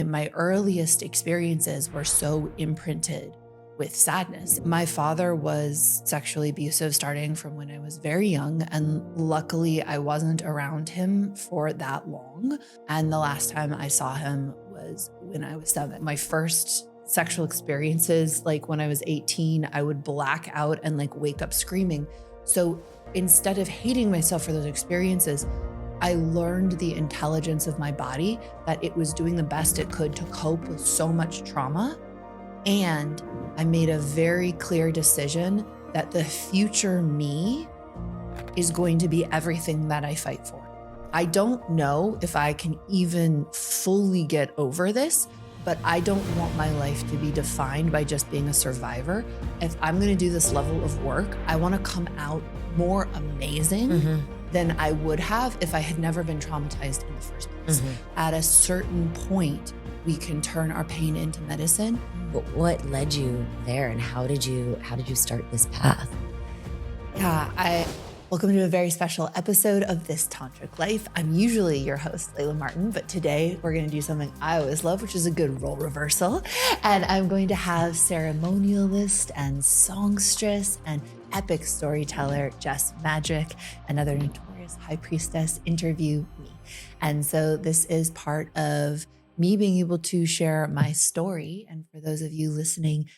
My earliest experiences were so imprinted with sadness. My father was sexually abusive starting from when I was very young, and luckily I wasn't around him for that long. And the last time I saw him was when I was 7. My first sexual experiences, like when I was 18, I would black out and like wake up screaming. So instead of hating myself for those experiences, I learned the intelligence of my body, that it was doing the best it could to cope with so much trauma. And I made a very clear decision that the future me is going to be everything that I fight for. I don't know if I can even fully get over this, but I don't want my life to be defined by just being a survivor. If I'm going to do this level of work, I want to come out more amazing than I would have if I had never been traumatized in the first place. At a certain point, we can turn our pain into medicine. But what led you there, and how did you start this path? Yeah, welcome to a very special episode of This Tantric Life. I'm usually your host, Layla Martin, but today we're going to do something I always love, which is a good role reversal. And I'm going to have ceremonialist and songstress and epic storyteller Jess Magic, another notorious high priestess, interview me. And so this is part of me being able to share my story, and for those of you listening,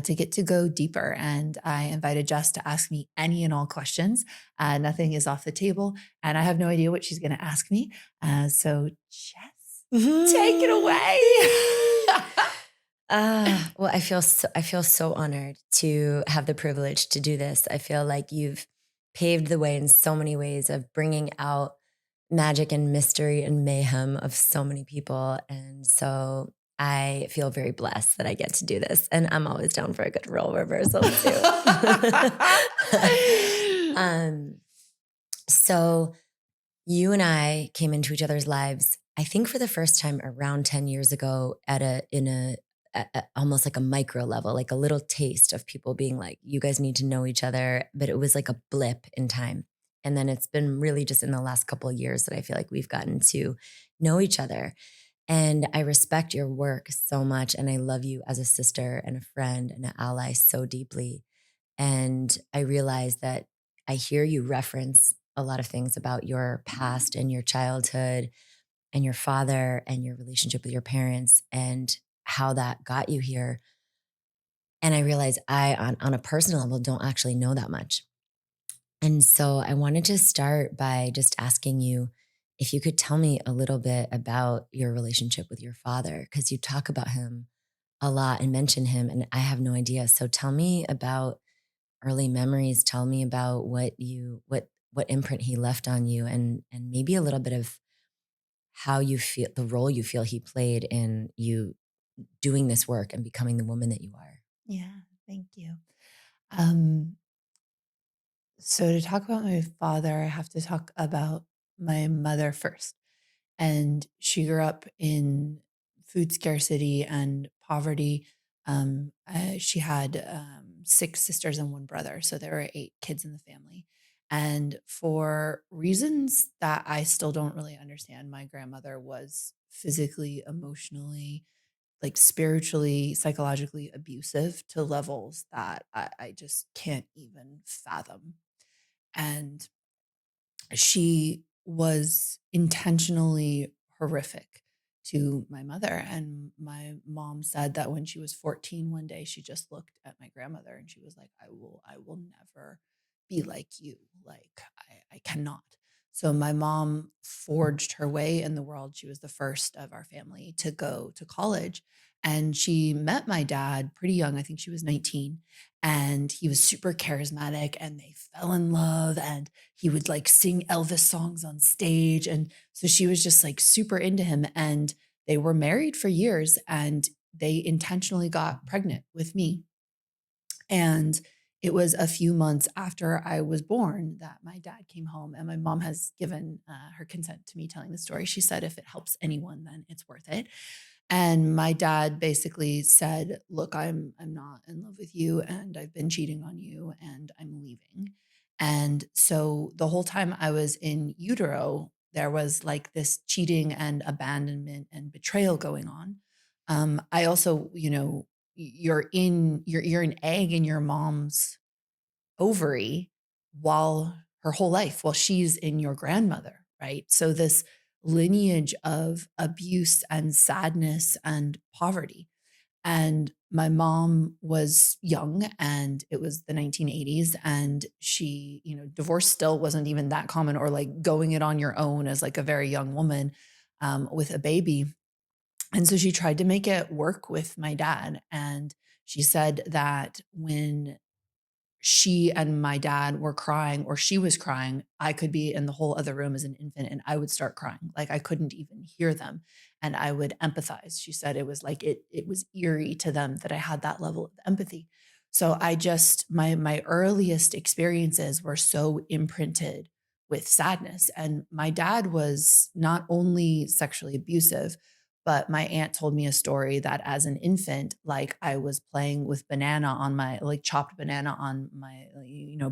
to get to go deeper. And I invited Jess to ask me any and all questions. Nothing is off the table, and I have no idea what she's going to ask me. So Jess, take it away. Well, I feel so honored to have the privilege to do this. I feel like you've paved the way in so many ways of bringing out magic and mystery and mayhem of so many people. And so I feel very blessed that I get to do this. And I'm always down for a good role reversal too. So you and I came into each other's lives, I think for the first time around 10 years ago in almost like a micro level, like a little taste of people being like, you guys need to know each other. But it was like a blip in time. And then it's been really just in the last couple of years that I feel like we've gotten to know each other. And I respect your work so much. And I love you as a sister and a friend and an ally so deeply. And I realize that I hear you reference a lot of things about your past and your childhood and your father and your relationship with your parents and how that got you here. And I realize I, on a personal level, don't actually know that much. And so I wanted to start by just asking you if you could tell me a little bit about your relationship with your father, because you talk about him a lot and mention him, and I have no idea. So tell me about early memories. Tell me about what imprint he left on you, and maybe a little bit of how you feel, the role you feel he played in you doing this work and becoming the woman that you are. Yeah, thank you. So to talk about my father, I have to talk about my mother first. And she grew up in food scarcity and poverty. She had 6 sisters and 1 brother, so there were 8 kids in the family. And for reasons that I still don't really understand, my grandmother was physically, emotionally, like spiritually, psychologically abusive to levels that I just can't even fathom. And she was intentionally horrific to my mother. And my mom said that when she was 14, one day she just looked at my grandmother and she was like, I will never be like you. Like I cannot. So my mom forged her way in the world. She was the first of our family to go to college. And she met my dad pretty young. I think she was 19. And he was super charismatic and they fell in love. And he would like sing Elvis songs on stage. And so she was just like super into him. And they were married for years and they intentionally got pregnant with me. And it was a few months after I was born that my dad came home, and my mom has given her consent to me telling the story. She said, if it helps anyone, then it's worth it. And my dad basically said, look, I'm not in love with you and I've been cheating on you and I'm leaving. And so the whole time I was in utero, there was like this cheating and abandonment and betrayal going on. I also, you're an egg in your mom's ovary while her whole life, while she's in your grandmother, right? So this lineage of abuse and sadness and poverty. And my mom was young and it was the 1980s and she, divorce still wasn't even that common or like going it on your own as like a very young woman with a baby. And so she tried to make it work with my dad. And she said that when she and my dad were crying or she was crying, I could be in the whole other room as an infant and I would start crying. Like I couldn't even hear them and I would empathize. She said it was like it was eerie to them that I had that level of empathy. So I just my earliest experiences were so imprinted with sadness and my dad was not only sexually abusive but my aunt told me a story that as an infant, like I was playing with banana on my like chopped banana on my,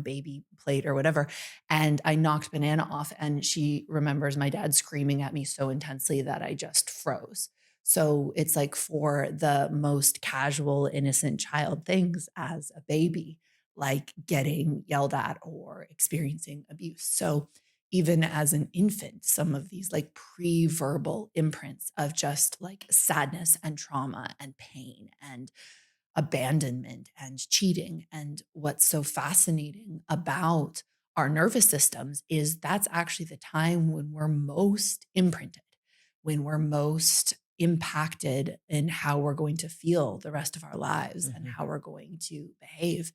baby plate or whatever. And I knocked banana off. And she remembers my dad screaming at me so intensely that I just froze. So it's like for the most casual, innocent child things as a baby, like getting yelled at or experiencing abuse. So even as an infant, some of these like pre-verbal imprints of just like sadness and trauma and pain and abandonment and cheating. And what's so fascinating about our nervous systems is that's actually the time when we're most imprinted, when we're most impacted in how we're going to feel the rest of our lives and Mhm. how we're going to behave.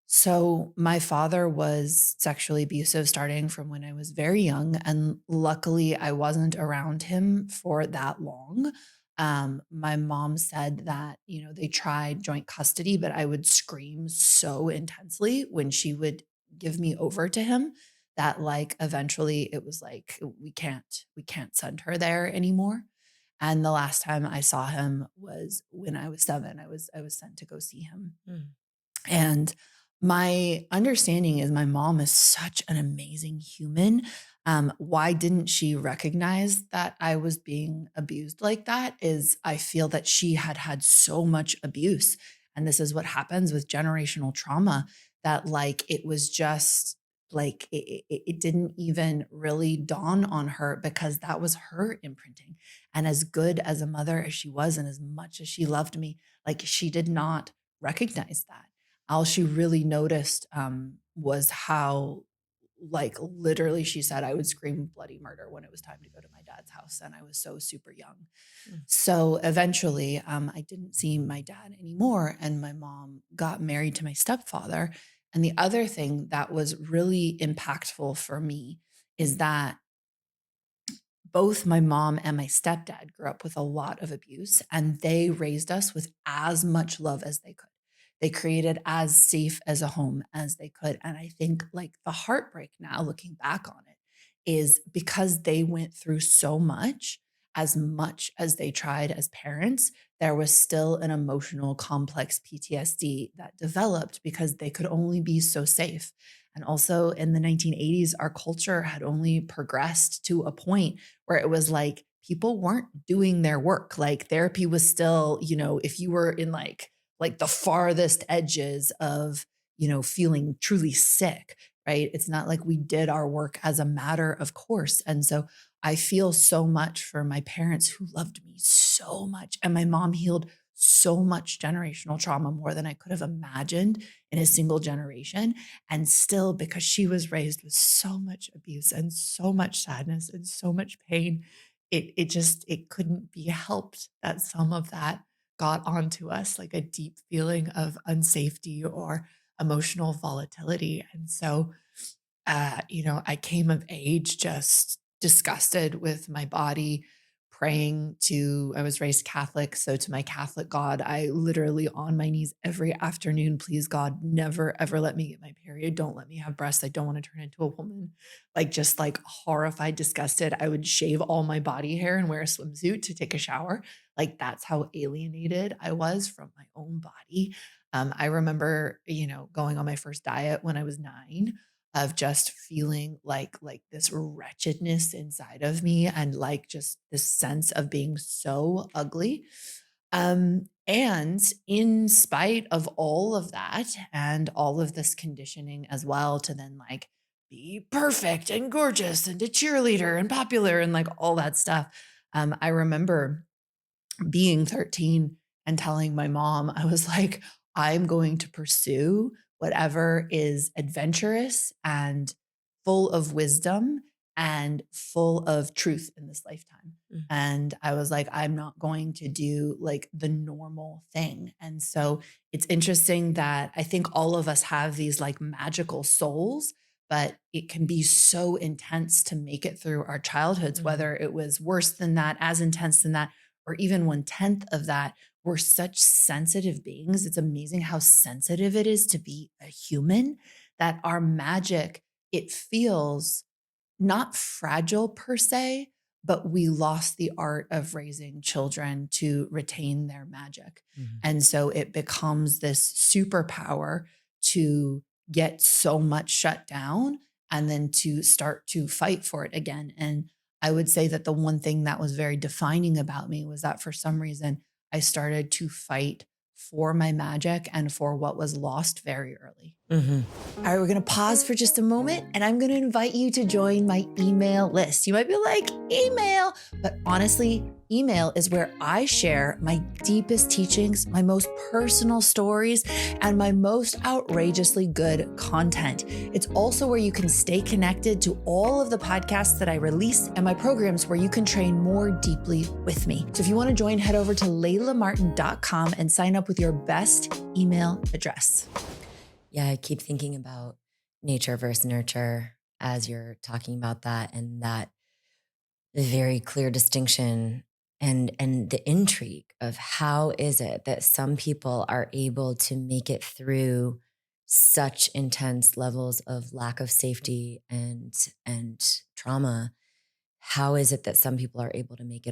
So, my father was sexually abusive starting from when I was very young, and luckily, I wasn't around him for that long. My mom said that, they tried joint custody, but I would scream so intensely when she would give me over to him that, like, eventually it was like, we can't send her there anymore. And the last time I saw him was when I was 7. I was sent to go see him. Mm. And my understanding is my mom is such an amazing human. Why didn't she recognize that I was being abused like that? Is I feel that she had had so much abuse. And this is what happens with generational trauma that, like, it was just like it didn't even really dawn on her because that was her imprinting. And as good as a mother as she was, and as much as she loved me, like, she did not recognize that. All she really noticed, was how, like, literally, she said I would scream bloody murder when it was time to go to my dad's house, and I was so super young. Mm. So, eventually, I didn't see my dad anymore, and my mom got married to my stepfather, and the other thing that was really impactful for me is that both my mom and my stepdad grew up with a lot of abuse, and they raised us with as much love as they could. They created as safe as a home as they could. And I think like the heartbreak now, looking back on it, is because they went through so much as they tried as parents, there was still an emotional complex PTSD that developed because they could only be so safe. And also in the 1980s, our culture had only progressed to a point where it was like people weren't doing their work. Like therapy was still, if you were in like the farthest edges of, feeling truly sick, right? It's not like we did our work as a matter of course. And so I feel so much for my parents who loved me so much. And my mom healed so much generational trauma more than I could have imagined in a single generation. And still, because she was raised with so much abuse and so much sadness and so much pain, it couldn't be helped that some of that got onto us, like a deep feeling of unsafety or emotional volatility. And so I came of age just disgusted with my body, praying to, I was raised Catholic. So to my Catholic God, I literally on my knees every afternoon, please God, never ever let me get my period. Don't let me have breasts. I don't want to turn into a woman. Like just like horrified, disgusted. I would shave all my body hair and wear a swimsuit to take a shower. Like that's how alienated I was from my own body. I remember, going on my first diet when I was 9 of just feeling like this wretchedness inside of me and like just this sense of being so ugly. And in spite of all of that and all of this conditioning as well to then like be perfect and gorgeous and a cheerleader and popular and like all that stuff. I remember being 13 and telling my mom, I was like, I'm going to pursue whatever is adventurous and full of wisdom and full of truth in this lifetime. Mm. And I was like, I'm not going to do like the normal thing. And so it's interesting that I think all of us have these like magical souls, but it can be so intense to make it through our childhoods, Mhm. whether it was worse than that, as intense than that, or even 1/10 of that. We're such sensitive beings. It's amazing how sensitive it is to be a human, that our magic, it feels not fragile per se, but we lost the art of raising children to retain their magic. Mhm. And so it becomes this superpower to get so much shut down and then to start to fight for it again. And I would say that the one thing that was very defining about me was that for some reason, I started to fight for my magic and for what was lost very early. Mhm. All right, we're going to pause for just a moment and I'm going to invite you to join my email list. You might be like, email, but honestly, email is where I share my deepest teachings, my most personal stories, and my most outrageously good content. It's also where you can stay connected to all of the podcasts that I release and my programs where you can train more deeply with me. So if you want to join, head over to laylamartin.com and sign up with your best email address. Yeah, I keep thinking about nature versus nurture as you're talking about that, and that very clear distinction and the intrigue of how is it that some people are able to make it through such intense levels of lack of safety and trauma. How is it that some people are able to make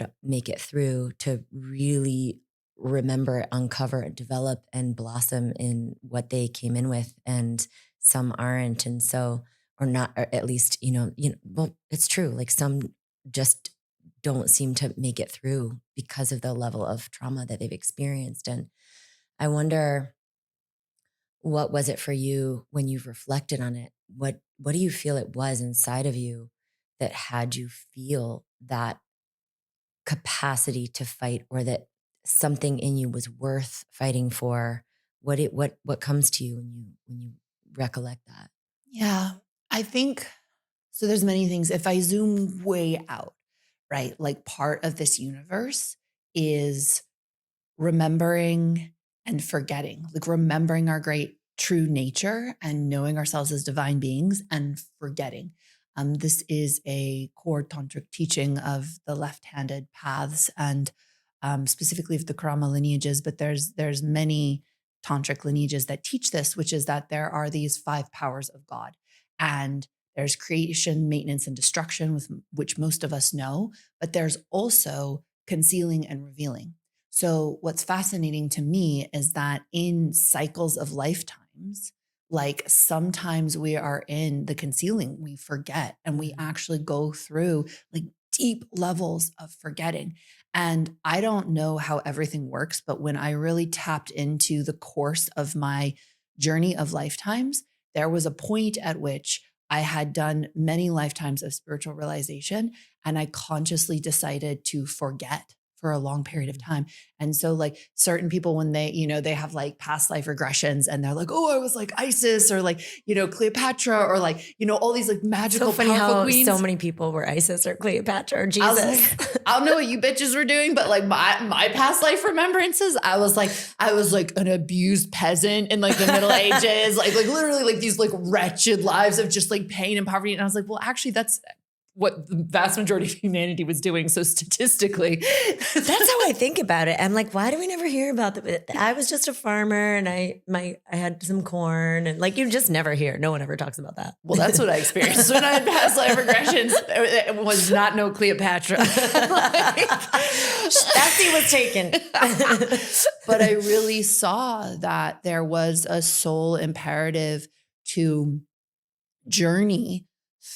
it through to really remember, uncover, develop, and blossom in what they came in with, and some aren't, and so, or not, or at least well, it's true. Like some just don't seem to make it through because of the level of trauma that they've experienced. And I wonder, what was it for you when you've reflected on it? What do you feel it was inside of you that had you feel that capacity to fight, or that something in you was worth fighting for? What comes to you when you recollect that? Yeah, I think so. There's many things. If I zoom way out, right? Like part of this universe is remembering and forgetting, like remembering our great true nature and knowing ourselves as divine beings and forgetting. This is a core tantric teaching of the left-handed paths and specifically of the Karama lineages, but there's many tantric lineages that teach this, which is that there are these 5 powers of God, and there's creation, maintenance, and destruction, with which most of us know, but there's also concealing and revealing. So, what's fascinating to me is that in cycles of lifetimes, like sometimes we are in the concealing, we forget, and we Mhm. actually go through like deep levels of forgetting. And I don't know how everything works, but when I really tapped into the course of my journey of lifetimes, there was a point at which I had done many lifetimes of spiritual realization, and I consciously decided to forget for a long period of Mhm. time. And so like certain people, when they have like past life regressions and they're like, oh, I was like Isis or like, Cleopatra or like, all these like So magical, funny powerful how so queens. many people were Isis or Cleopatra or I was Jesus. like, I don't know what you bitches were doing, but like my past life remembrances, I was like an abused peasant in like the Middle Ages, like literally like these like wretched lives of just like pain and poverty. And I was like, well, actually, that's what the vast majority of humanity was doing. So statistically, That's how I think about it. I'm like, why do we never hear about that? I was just a farmer and I had some corn, and like you just never hear. No one ever talks about that. well, that's what I experienced when I had past life regressions. It was not no Cleopatra. Stassi was taken. But I really saw that there was a soul imperative to journey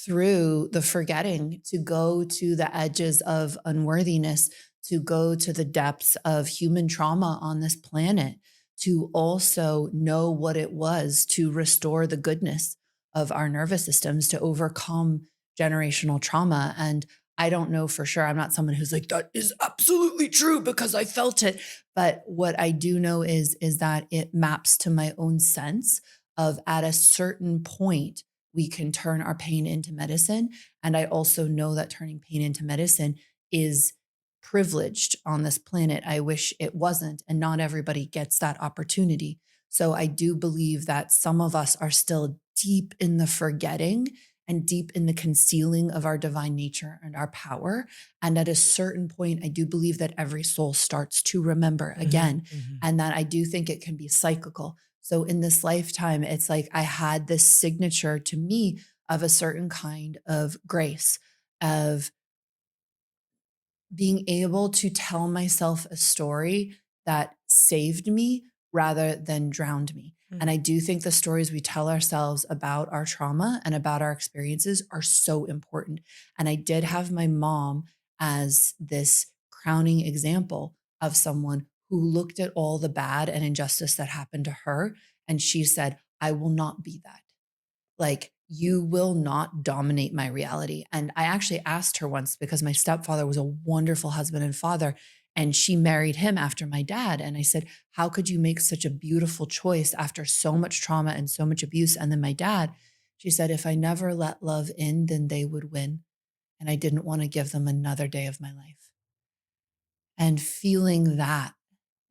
through the forgetting, to go to the edges of unworthiness, to go to the depths of human trauma on this planet, to also know what it was to restore the goodness of our nervous systems, to overcome generational trauma. And I don't know for sure. I'm not someone who's like, that is absolutely true because I felt it. But what I do know is that it maps to my own sense of at a certain point, we can turn our pain into medicine. And I also know that turning pain into medicine is privileged on this planet. I wish it wasn't. And not everybody gets that opportunity. So I do believe that some of us are still deep in the forgetting and deep in the concealing of our divine nature and our power. And at a certain point, I do believe that every soul starts to remember Mhm, again, mhm, and that I do think it can be cyclical. So in this lifetime, it's like I had this signature to me of a certain kind of grace, of being able to tell myself a story that saved me rather than drowned me. mm, And I do think the stories we tell ourselves about our trauma and about our experiences are so important. And I did have my mom as this crowning example of someone who looked at all the bad and injustice that happened to her. And she said, I will not be that. Like, you will not dominate my reality. And I actually asked her once because my stepfather was a wonderful husband and father, and she married him after my dad. And I said, how could you make such a beautiful choice after so much trauma and so much abuse? And then my dad, she said, if I never let love in, then they would win. And I didn't want to give them another day of my life. And feeling that,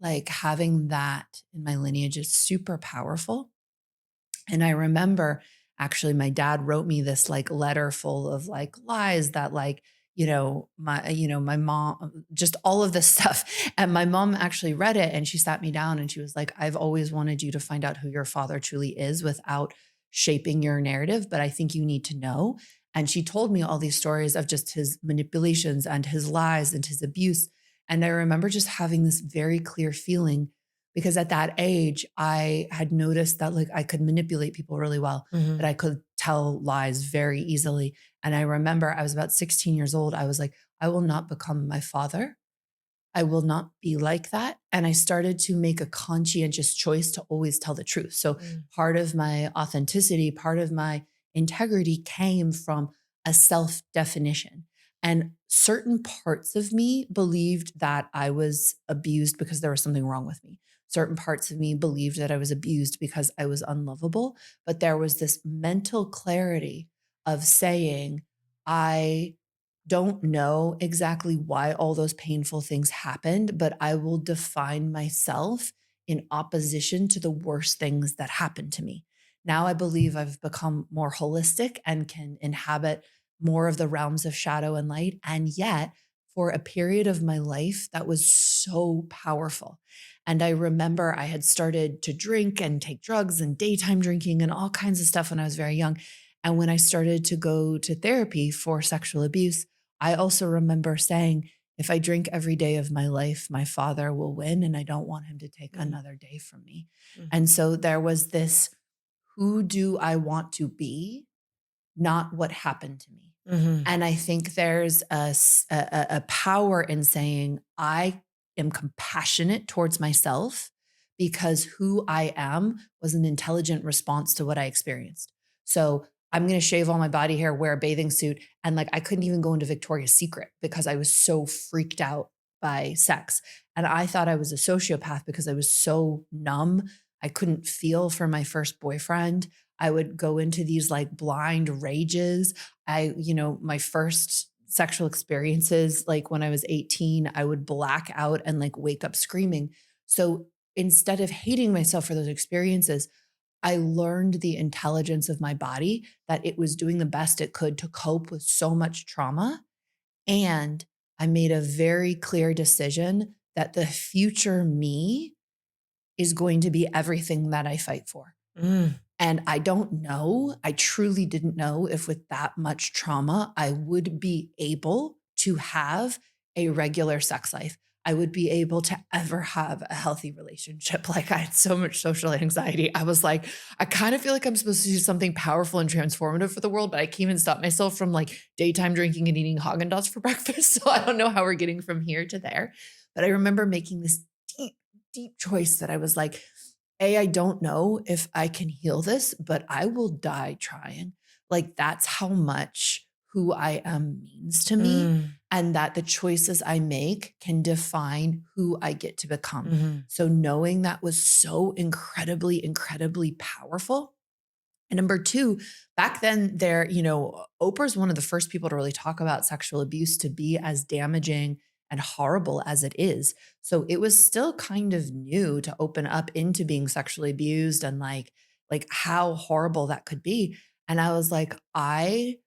like having that in my lineage is super powerful. And I remember actually my dad wrote me this like letter full of like lies that like, my mom, just all of this stuff. And my mom actually read it and she sat me down and she was like, I've always wanted you to find out who your father truly is without shaping your narrative, but I think you need to know. And she told me all these stories of just his manipulations and his lies and his abuse. And I remember just having this very clear feeling because at that age, I had noticed that like I could manipulate people really well, that mhm, I could tell lies very easily. And I remember I was about 16 years old. I was like, I will not become my father. I will not be like that. And I started to make a conscientious choice to always tell the truth. So mm, part of my authenticity, part of my integrity came from a self definition. And certain parts of me believed that I was abused because there was something wrong with me. Certain parts of me believed that I was abused because I was unlovable. But there was this mental clarity of saying, I don't know exactly why all those painful things happened, but I will define myself in opposition to the worst things that happened to me. Now I believe I've become more holistic and can inhabit more of the realms of shadow and light. And yet, for a period of my life, that was so powerful. And I remember I had started to drink and take drugs and daytime drinking and all kinds of stuff when I was very young. And when I started to go to therapy for sexual abuse, I also remember saying, if I drink every day of my life, my father will win, and I don't want him to take mm, another day from me. mhm, And so there was this, who do I want to be, not what happened to me. mhm, And I think there's a power in saying, I am compassionate towards myself because who I am was an intelligent response to what I experienced. So I'm going to shave all my body hair, wear a bathing suit. And like, I couldn't even go into Victoria's Secret because I was so freaked out by sex. And I thought I was a sociopath because I was so numb. I couldn't feel for my first boyfriend. I would go into these like blind rages. My first sexual experiences, like when I was 18, I would black out and like wake up screaming. So instead of hating myself for those experiences, I learned the intelligence of my body, that it was doing the best it could to cope with so much trauma. And I made a very clear decision that the future me is going to be everything that I fight for. mm, And I don't know, I truly didn't know if with that much trauma, I would be able to have a regular sex life. I would be able to ever have a healthy relationship. Like I had so much social anxiety. I was like, I kind of feel like I'm supposed to do something powerful and transformative for the world, but I can't even stop myself from like daytime drinking and eating Haagen-Dazs for breakfast. So I don't know how we're getting from here to there. But I remember making this deep, deep choice that I was like, I don't know if I can heal this, but I will die trying. Like that's how much who I am means to me, Mm, and that the choices I make can define who I get to become. mhm, So knowing that was so incredibly, incredibly powerful. And number two, back then Oprah's one of the first people to really talk about sexual abuse to be as damaging and horrible as it is. So it was still kind of new to open up into being sexually abused and like how horrible that could be. And I was like, I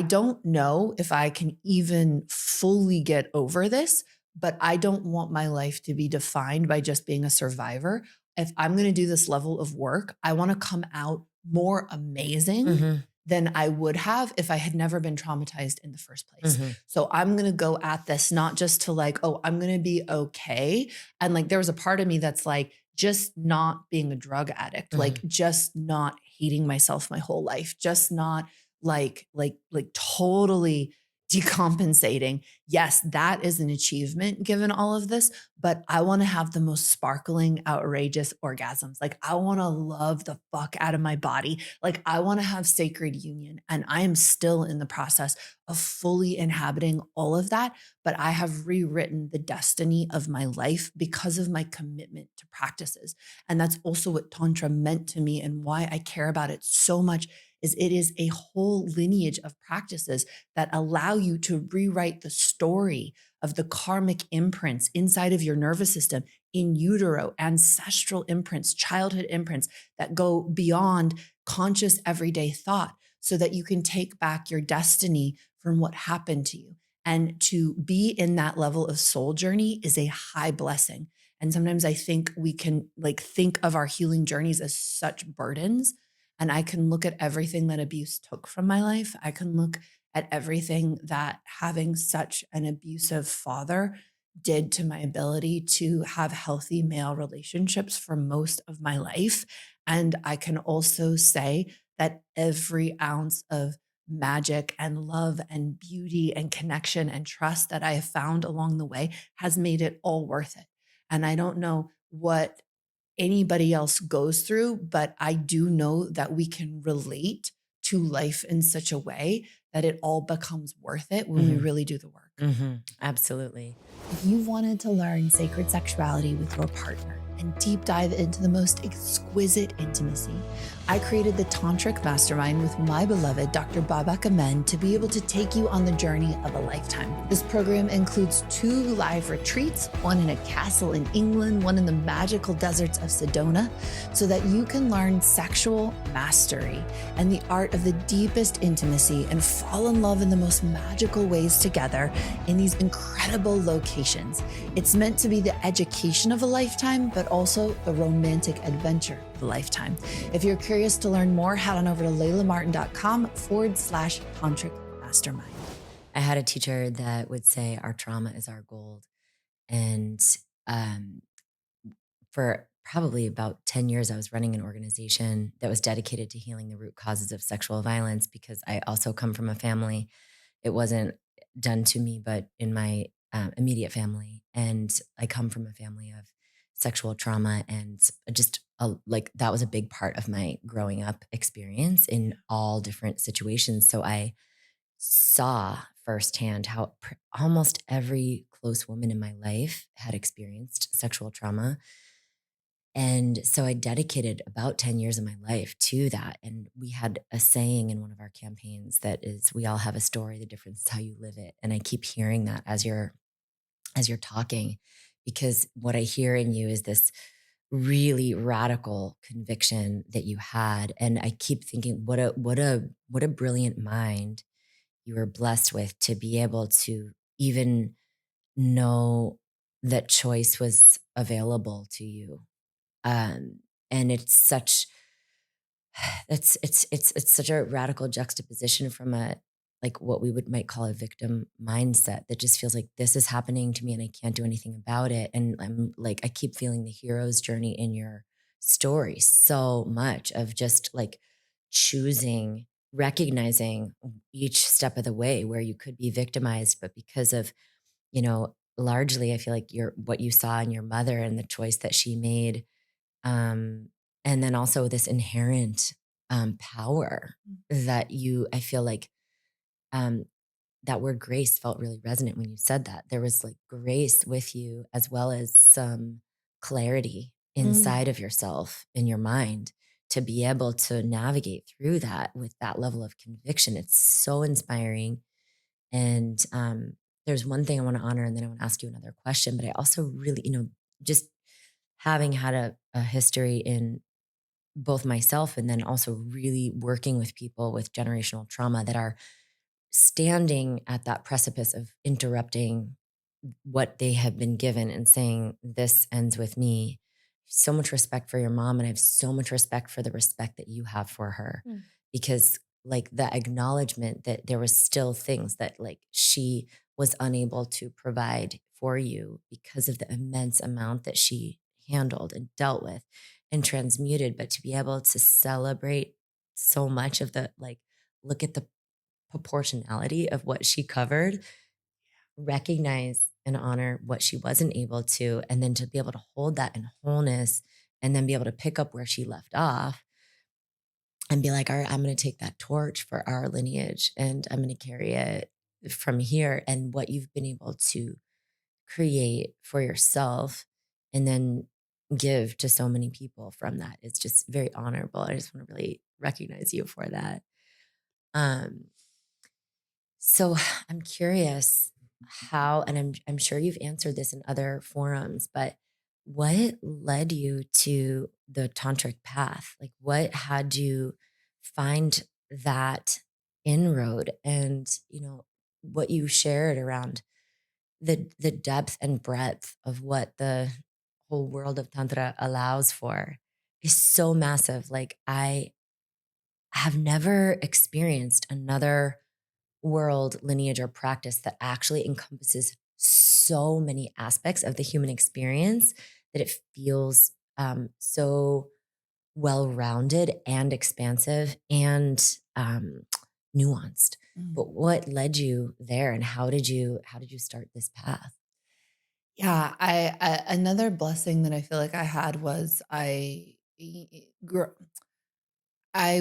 don't know if I can even fully get over this, but I don't want my life to be defined by just being a survivor. If I'm going to do this level of work, I want to come out more amazing mhm, than I would have if I had never been traumatized in the first place. mhm, So I'm going to go at this not just to like, oh, I'm going to be okay. And like, there was a part of me that's like, just not being a drug addict, like mhm, just not hating myself my whole life, just not like totally decompensating. Yes, that is an achievement given all of this, but I want to have the most sparkling, outrageous orgasms. Like I want to love the fuck out of my body. Like I want to have sacred union. And I am still in the process of fully inhabiting all of that. But I have rewritten the destiny of my life because of my commitment to practices. And that's also what Tantra meant to me and why I care about it so much is it is a whole lineage of practices that allow you to rewrite the story of the karmic imprints inside of your nervous system in utero, ancestral imprints, childhood imprints that go beyond conscious everyday thought so that you can take back your destiny from what happened to you. And to be in that level of soul journey is a high blessing. And sometimes I think we can like think of our healing journeys as such burdens, and I can look at everything that abuse took from my life. I can look at everything that having such an abusive father did to my ability to have healthy male relationships for most of my life. And I can also say that every ounce of magic and love and beauty and connection and trust that I have found along the way has made it all worth it. And I don't know what anybody else goes through, but I do know that we can relate to life in such a way that it all becomes worth it when we mhm, really do the work. mhm. Absolutely. If you wanted to learn sacred sexuality with your partner and deep dive into the most exquisite intimacy, I created the Tantric Mastermind with my beloved Dr. Babak Amen to be able to take you on the journey of a lifetime. This program includes 2 live retreats, one in a castle in England, one in the magical deserts of Sedona, so that you can learn sexual mastery and the art of the deepest intimacy and fall in love in the most magical ways together in these incredible locations. It's meant to be the education of a lifetime, but also the romantic adventure of a lifetime. If you're curious to learn more, head on over to laylamartin.com/tantric mastermind. I had a teacher that would say our trauma is our gold. And um, for probably about 10 years, I was running an organization that was dedicated to healing the root causes of sexual violence because I also come from a family. It wasn't done to me, but in my immediate family. And I come from a family of sexual trauma and just like that was a big part of my growing up experience in all different situations. So I saw firsthand how almost every close woman in my life had experienced sexual trauma. And so I dedicated about 10 years of my life to that. And we had a saying in one of our campaigns that is we all have a story, the difference is how you live it. And I keep hearing that as you're talking, because what I hear in you is this really radical conviction that you had. And I keep thinking, what a brilliant mind you were blessed with to be able to even know that choice was available to you. Um, and it's such it's such a radical juxtaposition from like what we might call a victim mindset that just feels like this is happening to me and I can't do anything about it. And I'm like, I keep feeling the hero's journey in your story so much of just like choosing, recognizing each step of the way where you could be victimized, but because of, largely I feel like what you saw in your mother and the choice that she made, um, and then also this inherent power that I feel like, um, that word grace felt really resonant when you said that. There was like grace with you as well as some clarity Mm. inside of yourself in your mind to be able to navigate through that with that level of conviction. It's so inspiring. And there's one thing I want to honor, and then I want to ask you another question. But I also really, just having had a history in both myself and then also really working with people with generational trauma that are standing at that precipice of interrupting what they have been given and saying, this ends with me. So much respect for your mom. And I have so much respect for the respect that you have for her, Mm. because like the acknowledgement that there was still things that like she was unable to provide for you because of the immense amount that she handled and dealt with and transmuted, but to be able to celebrate so much of the like, look at the proportionality of what she covered, recognize and honor what she wasn't able to, and then to be able to hold that in wholeness and then be able to pick up where she left off and be like, all right, I'm going to take that torch for our lineage and I'm going to carry it from here. And what you've been able to create for yourself and then give to so many people from that is just very honorable. I just want to really recognize you for that. Um, So I'm curious how, and I'm sure you've answered this in other forums, but what led you to the tantric path? Like what had you find that inroad and, what you shared around the depth and breadth of what the whole world of tantra allows for is so massive. Like I have never experienced another world, lineage, or practice that actually encompasses so many aspects of the human experience that it feels so well rounded and expansive and nuanced. Mm. But what led you there, and how did you start this path? Yeah, I another blessing that I feel like I had was I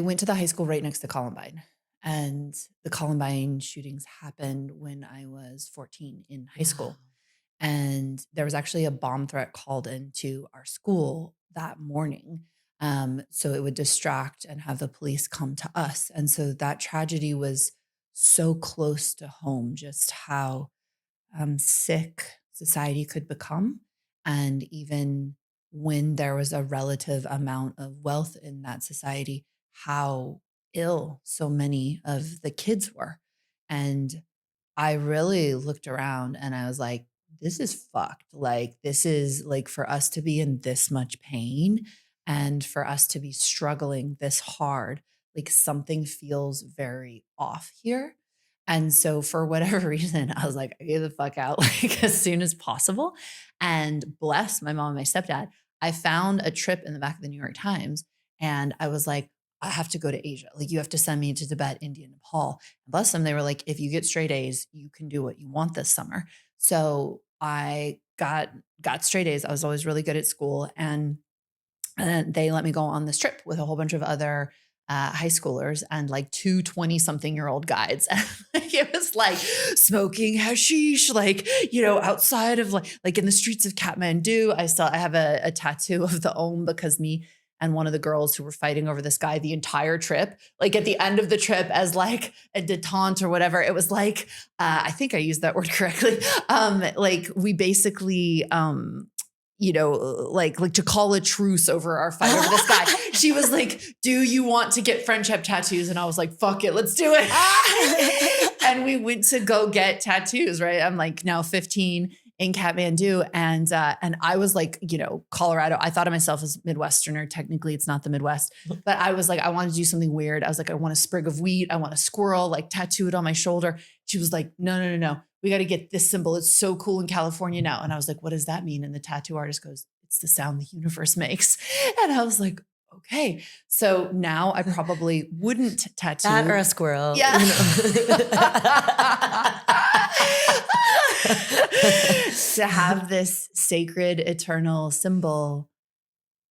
went to the high school right next to Columbine, and the Columbine shootings happened when I was 14 in high Wow. school. And there was actually a bomb threat called into our school that morning. So it would distract and have the police come to us. And so that tragedy was so close to home, just how sick society could become. And even when there was a relative amount of wealth in that society, how ill so many of the kids were. And I really looked around and I was like, this is fucked. Like, this is like for us to be in this much pain and for us to be struggling this hard, like something feels very off here. And so for whatever reason, I was like, I get the fuck out like as soon as possible. And bless my mom and my stepdad, I found a trip in the back of the New York Times and I was like, I have to go to Asia. Like, you have to send me to Tibet, India, Nepal. And bless them, they were like, if you get straight A's, you can do what you want this summer. So I got straight A's. I was always really good at school. And they let me go on this trip with a whole bunch of other high schoolers and like two 20-something-year-old guides. It was like smoking hashish, like, outside of like in the streets of Kathmandu. I have a tattoo of the Om because me and one of the girls who were fighting over this guy the entire trip, like at the end of the trip as like a detente or whatever, it was like, I think I used that word correctly. Like we basically, like to call a truce over our fight over this guy. She was like, do you want to get friendship tattoos? And I was like, fuck it, let's do it. And we went to go get tattoos, right? I'm like now 15 in Kathmandu. And I was like, Colorado, I thought of myself as Midwesterner. Technically it's not the Midwest, but I was like, I want to do something weird. I was like, I want a sprig of wheat. I want a squirrel, like tattoo it on my shoulder. She was like, no. We got to get this symbol. It's so cool in California now. And I was like, what does that mean? And the tattoo artist goes, it's the sound the universe makes. And I was like, okay. So now I probably wouldn't tattoo. That or a squirrel. Yeah. To have this sacred, eternal symbol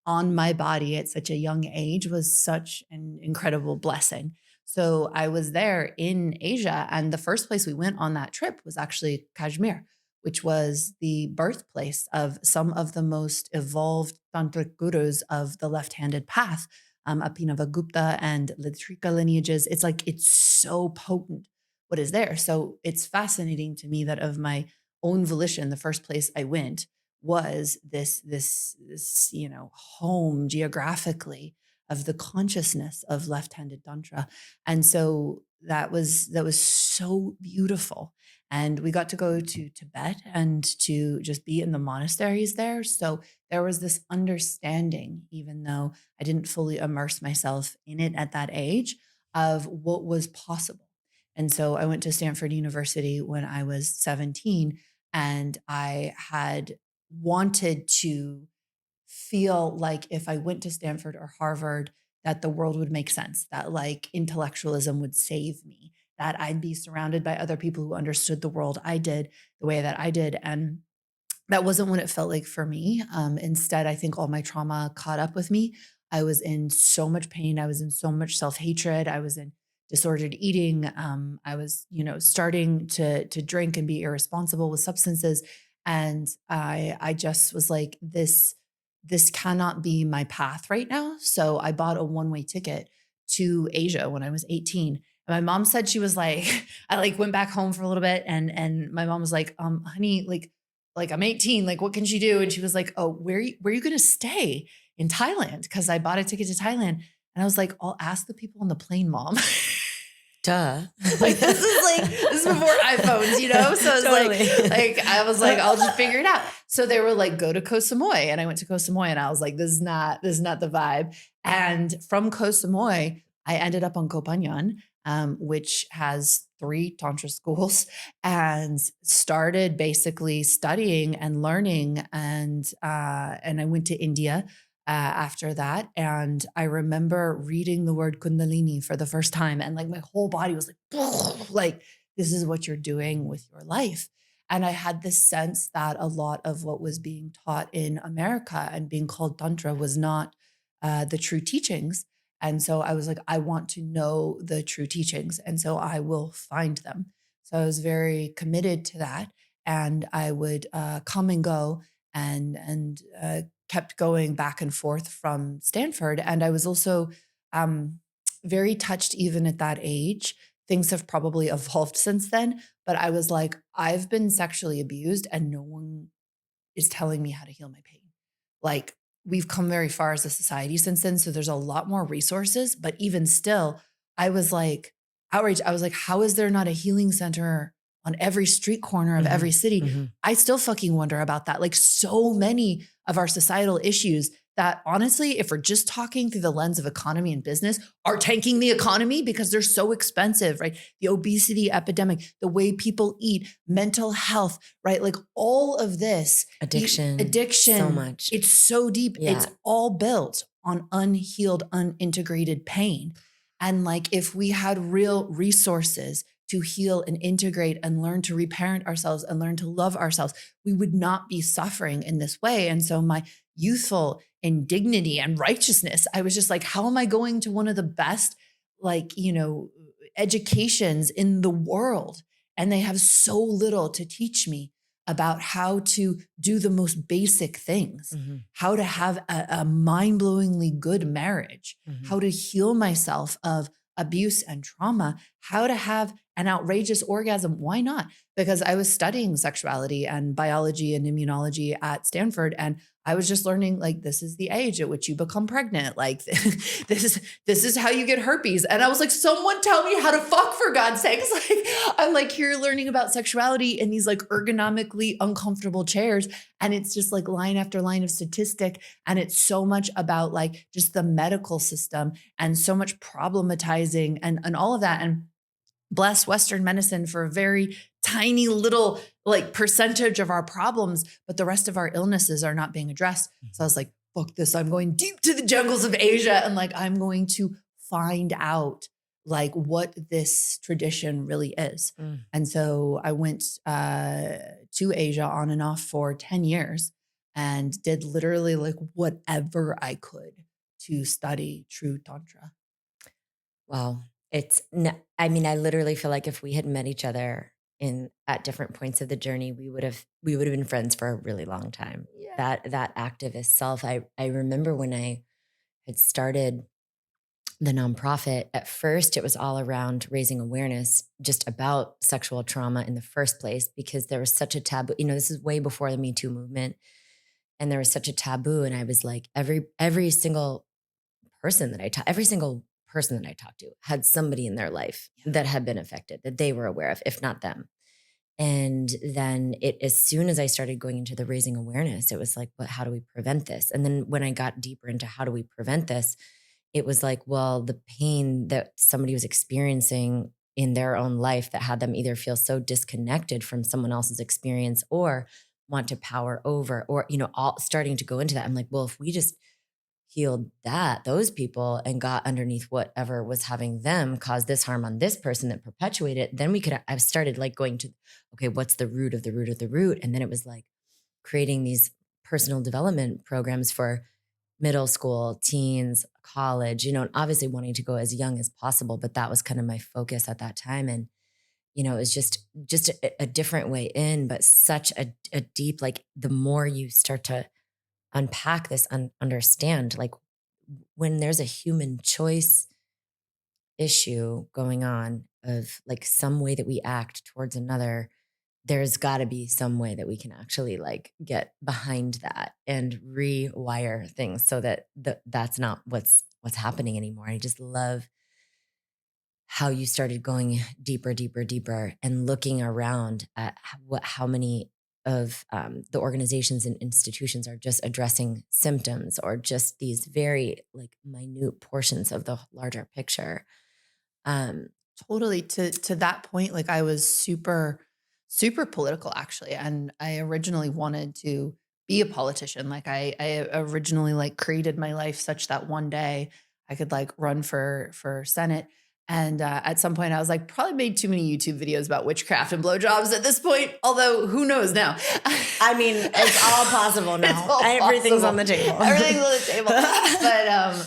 on my body at such a young age was such an incredible blessing. So I was there in Asia, and the first place we went on that trip was actually Kashmir, which was the birthplace of some of the most evolved tantric gurus of the left-handed path, Abhinavagupta and Litrika lineages. It's so potent what is there. So it's fascinating to me that of my own volition, the first place I went was this home geographically of the consciousness of left-handed tantra. And so that was so beautiful. And we got to go to Tibet and to just be in the monasteries there. So there was this understanding, even though I didn't fully immerse myself in it at that age, of what was possible. And so I went to Stanford University when I was 17, and I had wanted to feel like if I went to Stanford or Harvard, that the world would make sense, that like intellectualism would save me, that I'd be surrounded by other people who understood the world I did the way that I did. And that wasn't what it felt like for me. Instead, I think all my trauma caught up with me. I was in so much pain. I was in so much self-hatred. I was in disordered eating. I was, starting to drink and be irresponsible with substances. And I just was like, this cannot be my path right now. So I bought a one-way ticket to Asia when I was 18. And my mom said, she was like, I like went back home for a little bit, and my mom was like, honey, like I'm 18, like what can she do? And she was like, oh, where are you going to stay in Thailand? Cause I bought a ticket to Thailand. And I was like, I'll ask the people on the plane, mom. Duh. Like this is before iPhones, So it's Totally. like I was like, I'll just figure it out. So they were like, go to Koh Samui. And I went to Koh Samui, and I was like, this is not the vibe. And from Koh Samui, I ended up on Koh Phangan, which has 3 Tantra schools, and started basically studying and learning. And I went to India after that. And I remember reading the word Kundalini for the first time. And like my whole body was like, like, this is what you're doing with your life. And I had this sense that a lot of what was being taught in America and being called Tantra was not the true teachings. And so I was like, I want to know the true teachings. And so I will find them. So I was very committed to that. And I would come and go and kept going back and forth from Stanford. And I was also very touched even at that age. Things have probably evolved since then, but I was like, I've been sexually abused and no one is telling me how to heal my pain. Like we've come very far as a society since then. So there's a lot more resources, but even still, I was like outraged. I was like, how is there not a healing center on every street corner of every city? Mm-hmm. I still fucking wonder about that. Like so many of our societal issues that honestly, if we're just talking through the lens of economy and business, are tanking the economy because they're so expensive, right? The obesity epidemic, the way people eat, mental health, right? Like all of this. Addiction. So much. It's so deep. Yeah. It's all built on unhealed, unintegrated pain. And like if we had real resources to heal and integrate and learn to reparent ourselves and learn to love ourselves, we would not be suffering in this way. And so my youthful indignity and righteousness, I was just like, how am I going to one of the best, educations in the world? And they have so little to teach me about how to do the most basic things, how to have a mind-blowingly good marriage, how to heal myself of abuse and trauma, how to have an outrageous orgasm. Why not? Because I was studying sexuality and biology and immunology at Stanford, and I was just learning, like, this is the age at which you become pregnant. Like, this is how you get herpes. And I was like, someone tell me how to fuck, for God's sakes. Like, I'm like here learning about sexuality in these like ergonomically uncomfortable chairs. And it's just like line after line of statistic. And it's so much about like just the medical system and so much problematizing and all of that. And bless Western medicine for a very tiny little like percentage of our problems, but the rest of our illnesses are not being addressed. So I was like, fuck this. I'm going deep to the jungles of Asia and like, I'm going to find out like what this tradition really is. Mm. And so I went to Asia on and off for 10 years and did literally like whatever I could to study true Tantra. Wow. I mean, I literally feel like if we had met each other at different points of the journey, we would have been friends for a really long time. Yeah. That activist self. I remember when I had started the nonprofit, at first it was all around raising awareness just about sexual trauma in the first place, because there was such a taboo. This is way before the Me Too movement. And there was such a taboo. And I was like, every single every single person that I talked to had somebody in their life that had been affected, that they were aware of, if not them. And then as soon as I started going into the raising awareness, it was like, but how do we prevent this? And then when I got deeper into how do we prevent this, it was like, well, the pain that somebody was experiencing in their own life that had them either feel so disconnected from someone else's experience or want to power over, or, all starting to go into that. I'm like, well, if we just healed those people and got underneath whatever was having them cause this harm on this person that perpetuated it, then I've started like going to, okay, what's the root of the root of the root? And then it was like creating these personal development programs for middle school, teens, college, and obviously wanting to go as young as possible. But that was kind of my focus at that time. And, it was just a different way in, but such a deep, like the more you start to unpack this and understand, like when there's a human choice issue going on of like some way that we act towards another, there's got to be some way that we can actually like get behind that and rewire things so that that's not what's happening anymore. I just love how you started going deeper, deeper, deeper, and looking around at how many of the organizations and institutions are just addressing symptoms or just these very like minute portions of the larger picture. Um, Totally. To that point, like I was super, super political actually. And I originally wanted to be a politician. Like I originally like created my life such that one day I could like run for Senate. And at some point I was like, probably made too many YouTube videos about witchcraft and blowjobs at this point. Although who knows now? I mean, it's all possible now. All Everything's possible. on the table. Everything's on the table.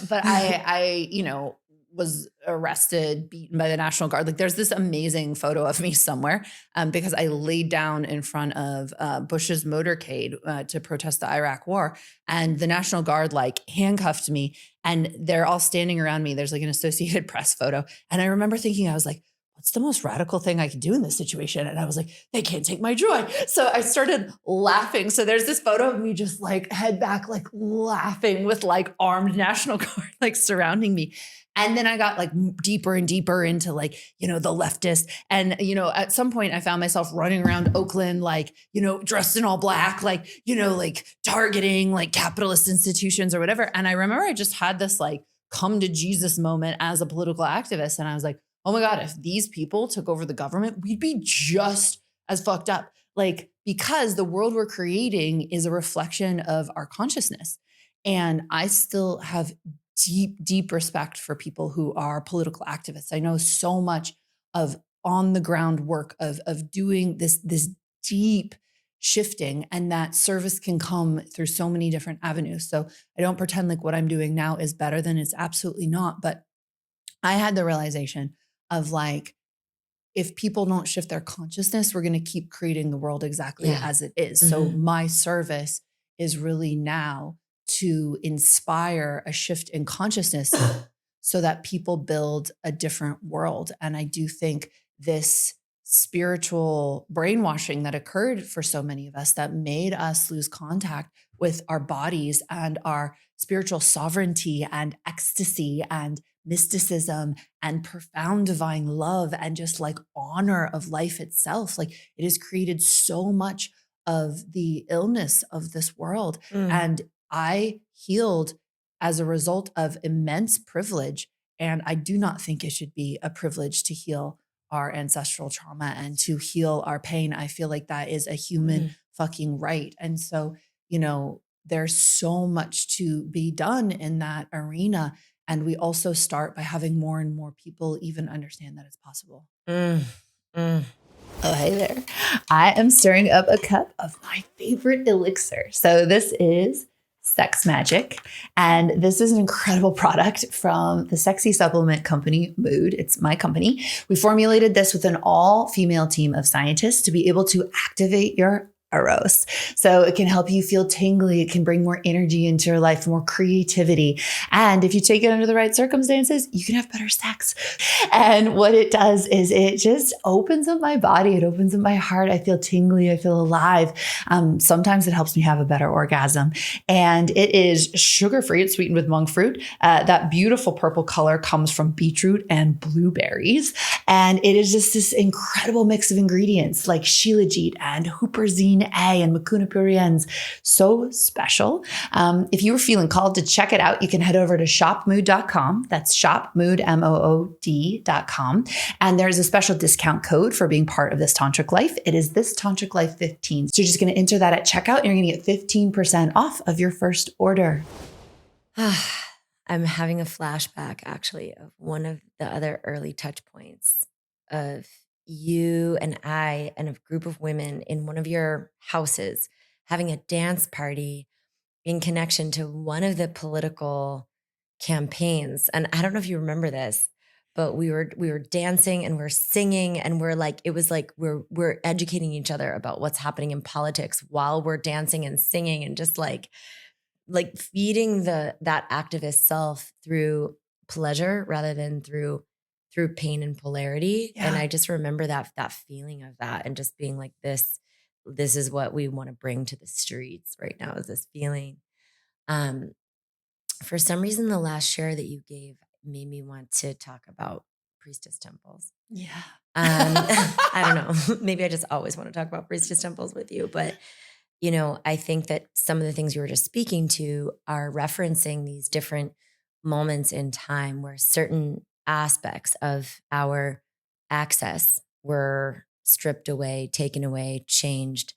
But I was arrested, beaten by the National Guard. Like there's this amazing photo of me somewhere because I laid down in front of Bush's motorcade to protest the Iraq war. And the National Guard like handcuffed me and they're all standing around me. There's like an Associated Press photo. And I remember thinking, I was like, what's the most radical thing I could do in this situation? And I was like, they can't take my joy. So I started laughing. So there's this photo of me just like head back, like laughing with like armed National Guard, like surrounding me. And then I got like deeper and deeper into like, the leftist. And, at some point I found myself running around Oakland, like, dressed in all black, like, like targeting like capitalist institutions or whatever. And I remember I just had this like come to Jesus moment as a political activist. And I was like, oh my God, if these people took over the government, we'd be just as fucked up. Like, because the world we're creating is a reflection of our consciousness. And I still have deep, deep respect for people who are political activists. I know so much of on the ground work of doing this deep shifting, and that service can come through so many different avenues. So I don't pretend like what I'm doing now is better than it's absolutely not. But I had the realization of like, if people don't shift their consciousness, we're going to keep creating the world exactly as it is. So my service is really now to inspire a shift in consciousness so that people build a different world. And I do think this spiritual brainwashing that occurred for so many of us that made us lose contact with our bodies and our spiritual sovereignty and ecstasy and mysticism and profound divine love and just like honor of life itself. Like it has created so much of the illness of this world. Mm, And I healed as a result of immense privilege. And I do not think it should be a privilege to heal our ancestral trauma and to heal our pain. I feel like that is a human mm, fucking right. And so, there's so much to be done in that arena. And we also start by having more and more people even understand that it's possible. mm, mm. Oh, hey there. I am stirring up a cup of my favorite elixir. So, this is Sex Magic. And this is an incredible product from the sexy supplement company Mood. It's my company. We formulated this with an all female team of scientists to be able to activate your Eros. So it can help you feel tingly. It can bring more energy into your life, more creativity. And if you take it under the right circumstances, you can have better sex. And what it does is it just opens up my body. It opens up my heart. I feel tingly. I feel alive. Sometimes it helps me have a better orgasm. And it is sugar-free. It's sweetened with monk fruit. That beautiful purple color comes from beetroot and blueberries. And it is just this incredible mix of ingredients like shilajit and huperzine A and mucuna pruriens. So special. If you were feeling called to check it out, you can head over to shopmood.com. That's shopmood, MOOD.com. And there's a special discount code for being part of this Tantric Life. It is this Tantric Life 15. So you're just going to enter that at checkout and you're going to get 15% off of your first order. I'm having a flashback actually of one of the other early touch points of you and I and a group of women in one of your houses having a dance party in connection to one of the political campaigns. And I don't know if you remember this, but we were dancing and we're singing and we're like, it was like we're educating each other about what's happening in politics while we're dancing and singing and just like feeding that activist self through pleasure rather than through pain and polarity. And Yeah. I just remember that feeling of that and just being like this is what we want to bring to the streets right now is this feeling. um for some reason the last share that you gave made me want to talk about priestess temples. Yeah. I don't know. Maybe I just always want to talk about priestess temples with you, but I think that some of the things you were just speaking to are referencing these different moments in time where certain aspects of our access were stripped away, taken away, changed.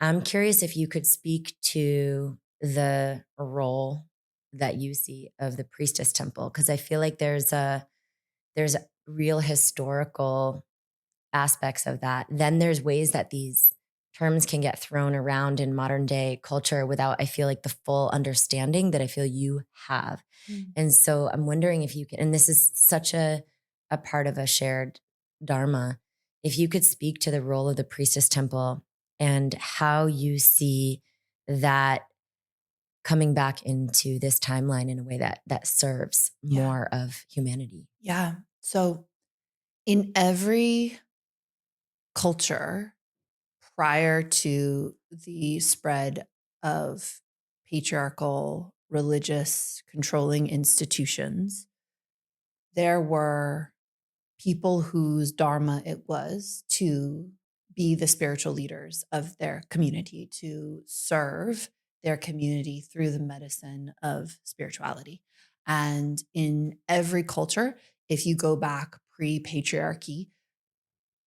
I'm curious if you could speak to the role that you see of the priestess temple, because I feel like there's real historical aspects of that. Then there's ways that these terms can get thrown around in modern day culture without, I feel like, the full understanding that I feel you have. Mm. And so I'm wondering if you can, and this is such a part of a shared dharma, if you could speak to the role of the priestess temple and how you see that coming back into this timeline in a way that serves Yeah. more of humanity. Yeah. So in every culture prior to the spread of patriarchal religious controlling institutions, there were people whose dharma it was to be the spiritual leaders of their community, to serve their community through the medicine of spirituality. And in every culture, if you go back pre patriarchy,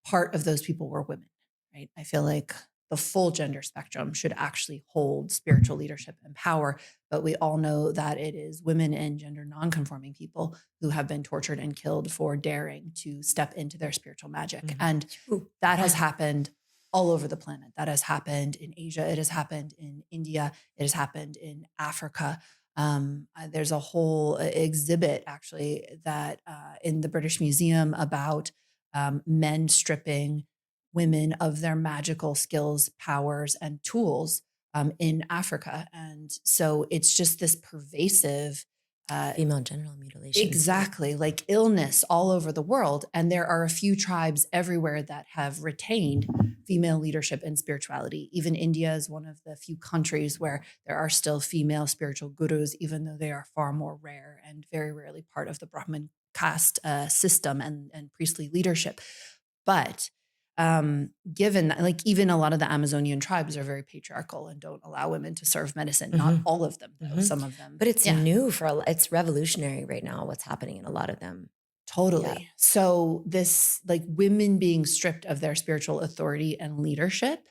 part of those people were women, right? I feel like the full gender spectrum should actually hold spiritual leadership and power. But we all know that it is women and gender nonconforming people who have been tortured and killed for daring to step into their spiritual magic. Mhm. And Phew. that has happened all over the planet. That has happened in Asia. It has happened in India. It has happened in Africa. There's a whole exhibit actually that in the British Museum about men stripping women of their magical skills, powers, and tools in Africa. And so it's just this pervasive Female genital mutilations too. Exactly, like illness all over the world, and there are a few tribes everywhere that have retained female leadership and spirituality. Even India is one of the few countries where there are still female spiritual gurus, even though they are far more rare and very rarely part of the Brahmin caste system and priestly leadership. But given that, like even a lot of the Amazonian tribes are very patriarchal and don't allow women to serve medicine. Not Mhm, all of them, though. mhm. Some of them, But it's yeah. new for it's revolutionary right now what's happening in a lot of them. Yeah. Totally. So this like women being stripped of their spiritual authority and leadership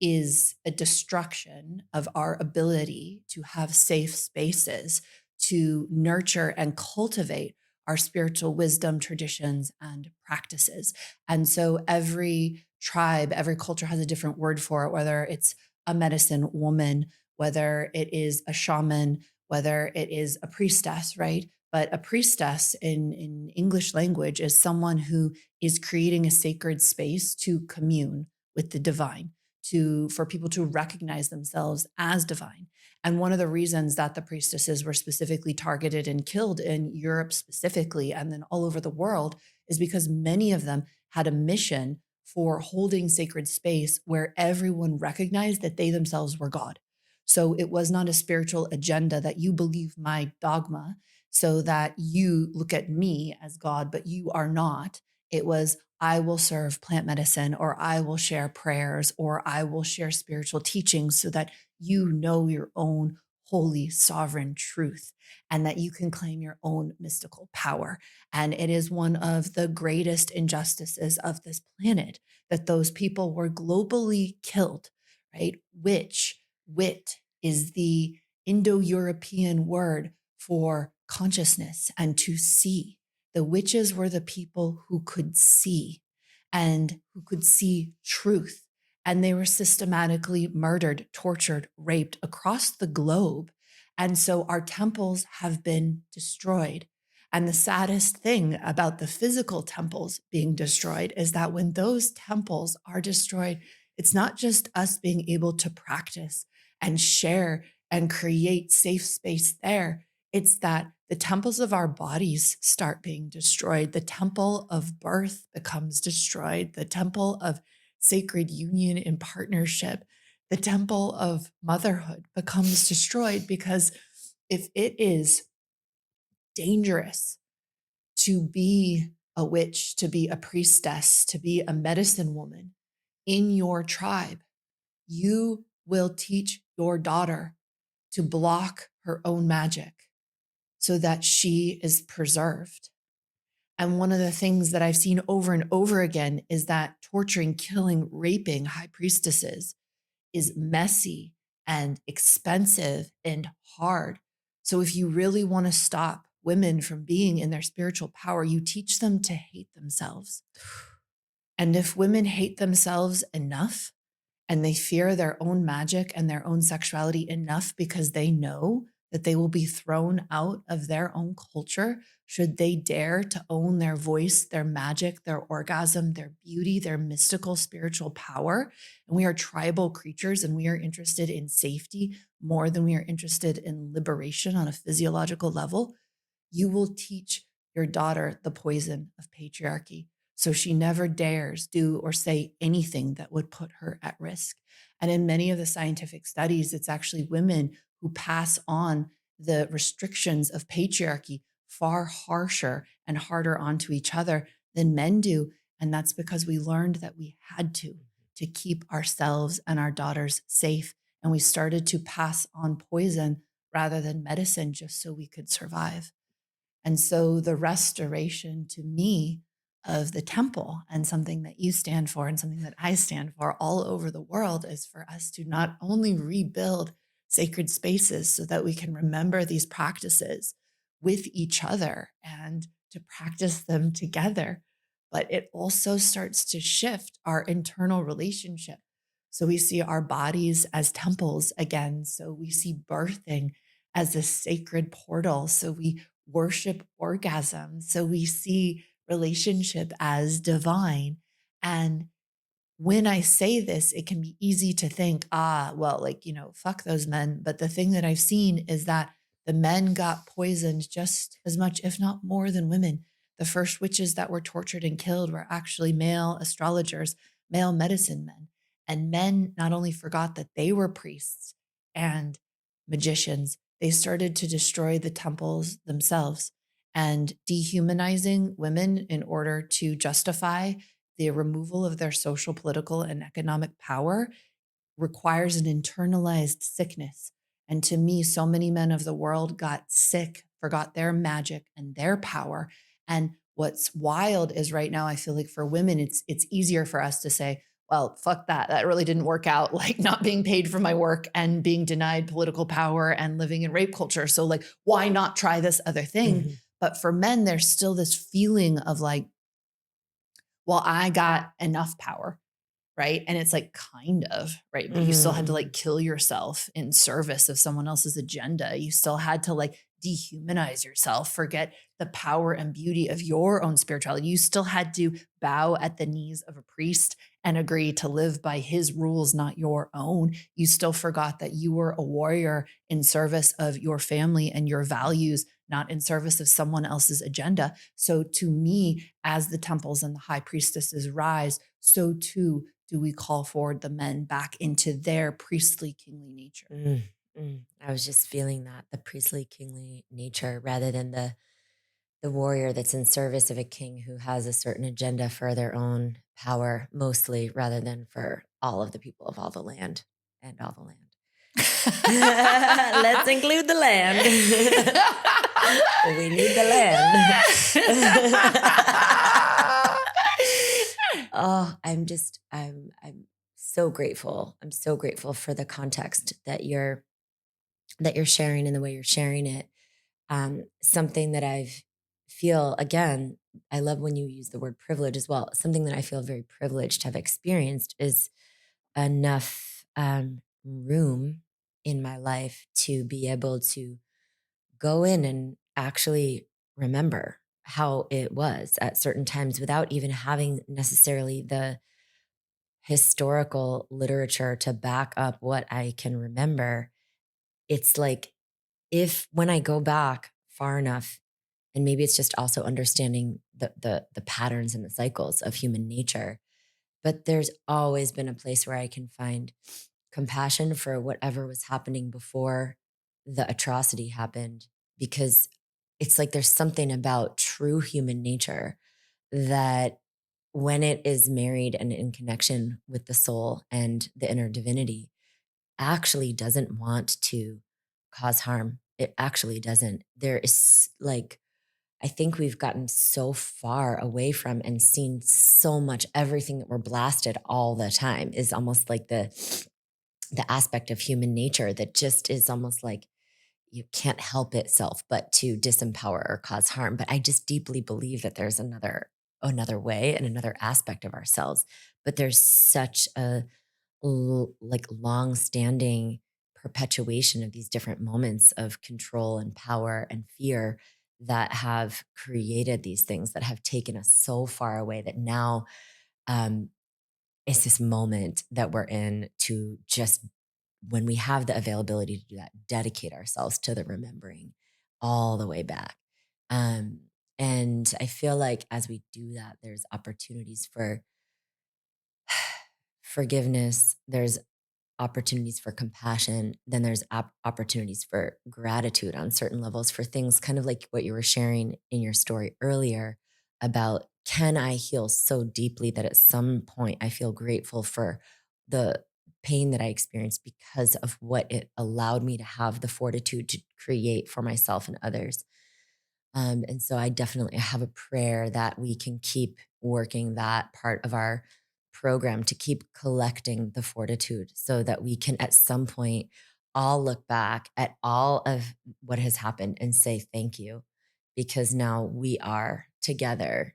is a destruction of our ability to have safe spaces to nurture and cultivate our spiritual wisdom, traditions, and practices. And so every tribe, every culture has a different word for it, whether it's a medicine woman, whether it is a shaman, whether it is a priestess, right? But a priestess in English language is someone who is creating a sacred space to commune with the divine, to for people to recognize themselves as divine. And one of the reasons that the priestesses were specifically targeted and killed in Europe specifically and then all over the world is because many of them had a mission for holding sacred space where everyone recognized that they themselves were God. So it was not a spiritual agenda that you believe my dogma so that you look at me as God, but you are not. It was, I will serve plant medicine, or I will share prayers, or I will share spiritual teachings so that you know your own holy, sovereign truth and that you can claim your own mystical power. And it is one of the greatest injustices of this planet that those people were globally killed, right? Which wit is the Indo European word for consciousness and to see. The witches were the people who could see and who could see truth. And they were systematically murdered, tortured, raped across the globe. And so our temples have been destroyed. And the saddest thing about the physical temples being destroyed is that when those temples are destroyed, it's not just us being able to practice and share and create safe space there. It's that the temples of our bodies start being destroyed. The temple of birth becomes destroyed. The temple of sacred union in partnership, the temple of motherhood becomes destroyed because if it is dangerous to be a witch, to be a priestess, to be a medicine woman in your tribe, you will teach your daughter to block her own magic so that she is preserved. And one of the things that I've seen over and over again is that torturing, killing, raping high priestesses is messy and expensive and hard. So if you really want to stop women from being in their spiritual power, you teach them to hate themselves. And if women hate themselves enough, and they fear their own magic and their own sexuality enough because they know that they will be thrown out of their own culture should they dare to own their voice, their magic, their orgasm, their beauty, their mystical spiritual power. And we are tribal creatures and we are interested in safety more than we are interested in liberation on a physiological level. You will teach your daughter the poison of patriarchy. So she never dares do or say anything that would put her at risk. And in many of the scientific studies, it's actually women who pass on the restrictions of patriarchy far harsher and harder onto each other than men do. And that's because we learned that we had to keep ourselves and our daughters safe. And we started to pass on poison rather than medicine just so we could survive. And so the restoration to me of the temple and something that you stand for and something that I stand for all over the world is for us to not only rebuild sacred spaces so that we can remember these practices with each other and to practice them together, but it also starts to shift our internal relationship. So we see our bodies as temples again. So we see birthing as a sacred portal. So we worship orgasm. So we see relationship as divine. And when I say this, it can be easy to think, well, like, fuck those men. But the thing that I've seen is that The men got poisoned just as much, if not more, than women. The first witches that were tortured and killed were actually male astrologers, male medicine men. And men not only forgot that they were priests and magicians, they started to destroy the temples themselves and dehumanizing women in order to justify the removal of their social, political, and economic power requires an internalized sickness. And to me, so many men of the world got sick, forgot their magic and their power. And what's wild is right now, I feel like for women, it's easier for us to say, well, fuck that. That really didn't work out. Like not being paid for my work and being denied political power and living in rape culture. So like, why not try this other thing? Mhm. But for men, there's still this feeling of like, well, I got enough power. Right. And it's like, kind of, right. But you still had to like Mhm. kill yourself in service of someone else's agenda. You still had to like dehumanize yourself, forget the power and beauty of your own spirituality. You still had to bow at the knees of a priest and agree to live by his rules, not your own. You still forgot that you were a warrior in service of your family and your values, not in service of someone else's agenda. So to me, as the temples and the high priestesses rise, so too do we call forward the men back into their priestly kingly nature. Mm, I was just feeling that the priestly kingly nature rather than the warrior that's in service of a king who has a certain agenda for their own power, mostly rather than for all of the people of all the land and all the land. Let's include the land. We need the land. Oh, I'm so grateful. I'm so grateful for the context that you're sharing and the way you're sharing it. Something that I've feel again, I love when you use the word privilege as well. Something that I feel very privileged to have experienced is enough room in my life to be able to go in and actually remember how it was at certain times without even having necessarily the historical literature to back up what I can remember. It's like if when I go back far enough, and maybe it's just also understanding the patterns and the cycles of human nature, but there's always been a place where I can find compassion for whatever was happening before the atrocity happened, because it's like there's something about true human nature that when it is married and in connection with the soul and the inner divinity, actually doesn't want to cause harm. It actually doesn't. There is like, I think we've gotten so far away from and seen so much everything that we're blasted all the time is almost like the aspect of human nature that just is almost like you can't help itself but to disempower or cause harm. But I just deeply believe that there's another way and another aspect of ourselves. But there's such a like long-standing perpetuation of these different moments of control and power and fear that have created these things that have taken us so far away that now um, it's this moment that we're in to just when we have the availability to do that, dedicate ourselves to the remembering all the way back. Um, and I feel like as we do that, there's opportunities for forgiveness. There's opportunities for compassion. Then there's opportunities for gratitude on certain levels for things kind of like what you were sharing in your story earlier about can I heal so deeply that at some point I feel grateful for the pain that I experienced because of what it allowed me to have the fortitude to create for myself and others. And so I definitely have a prayer that we can keep working that part of our program to keep collecting the fortitude so that we can at some point all look back at all of what has happened and say thank you because now we are together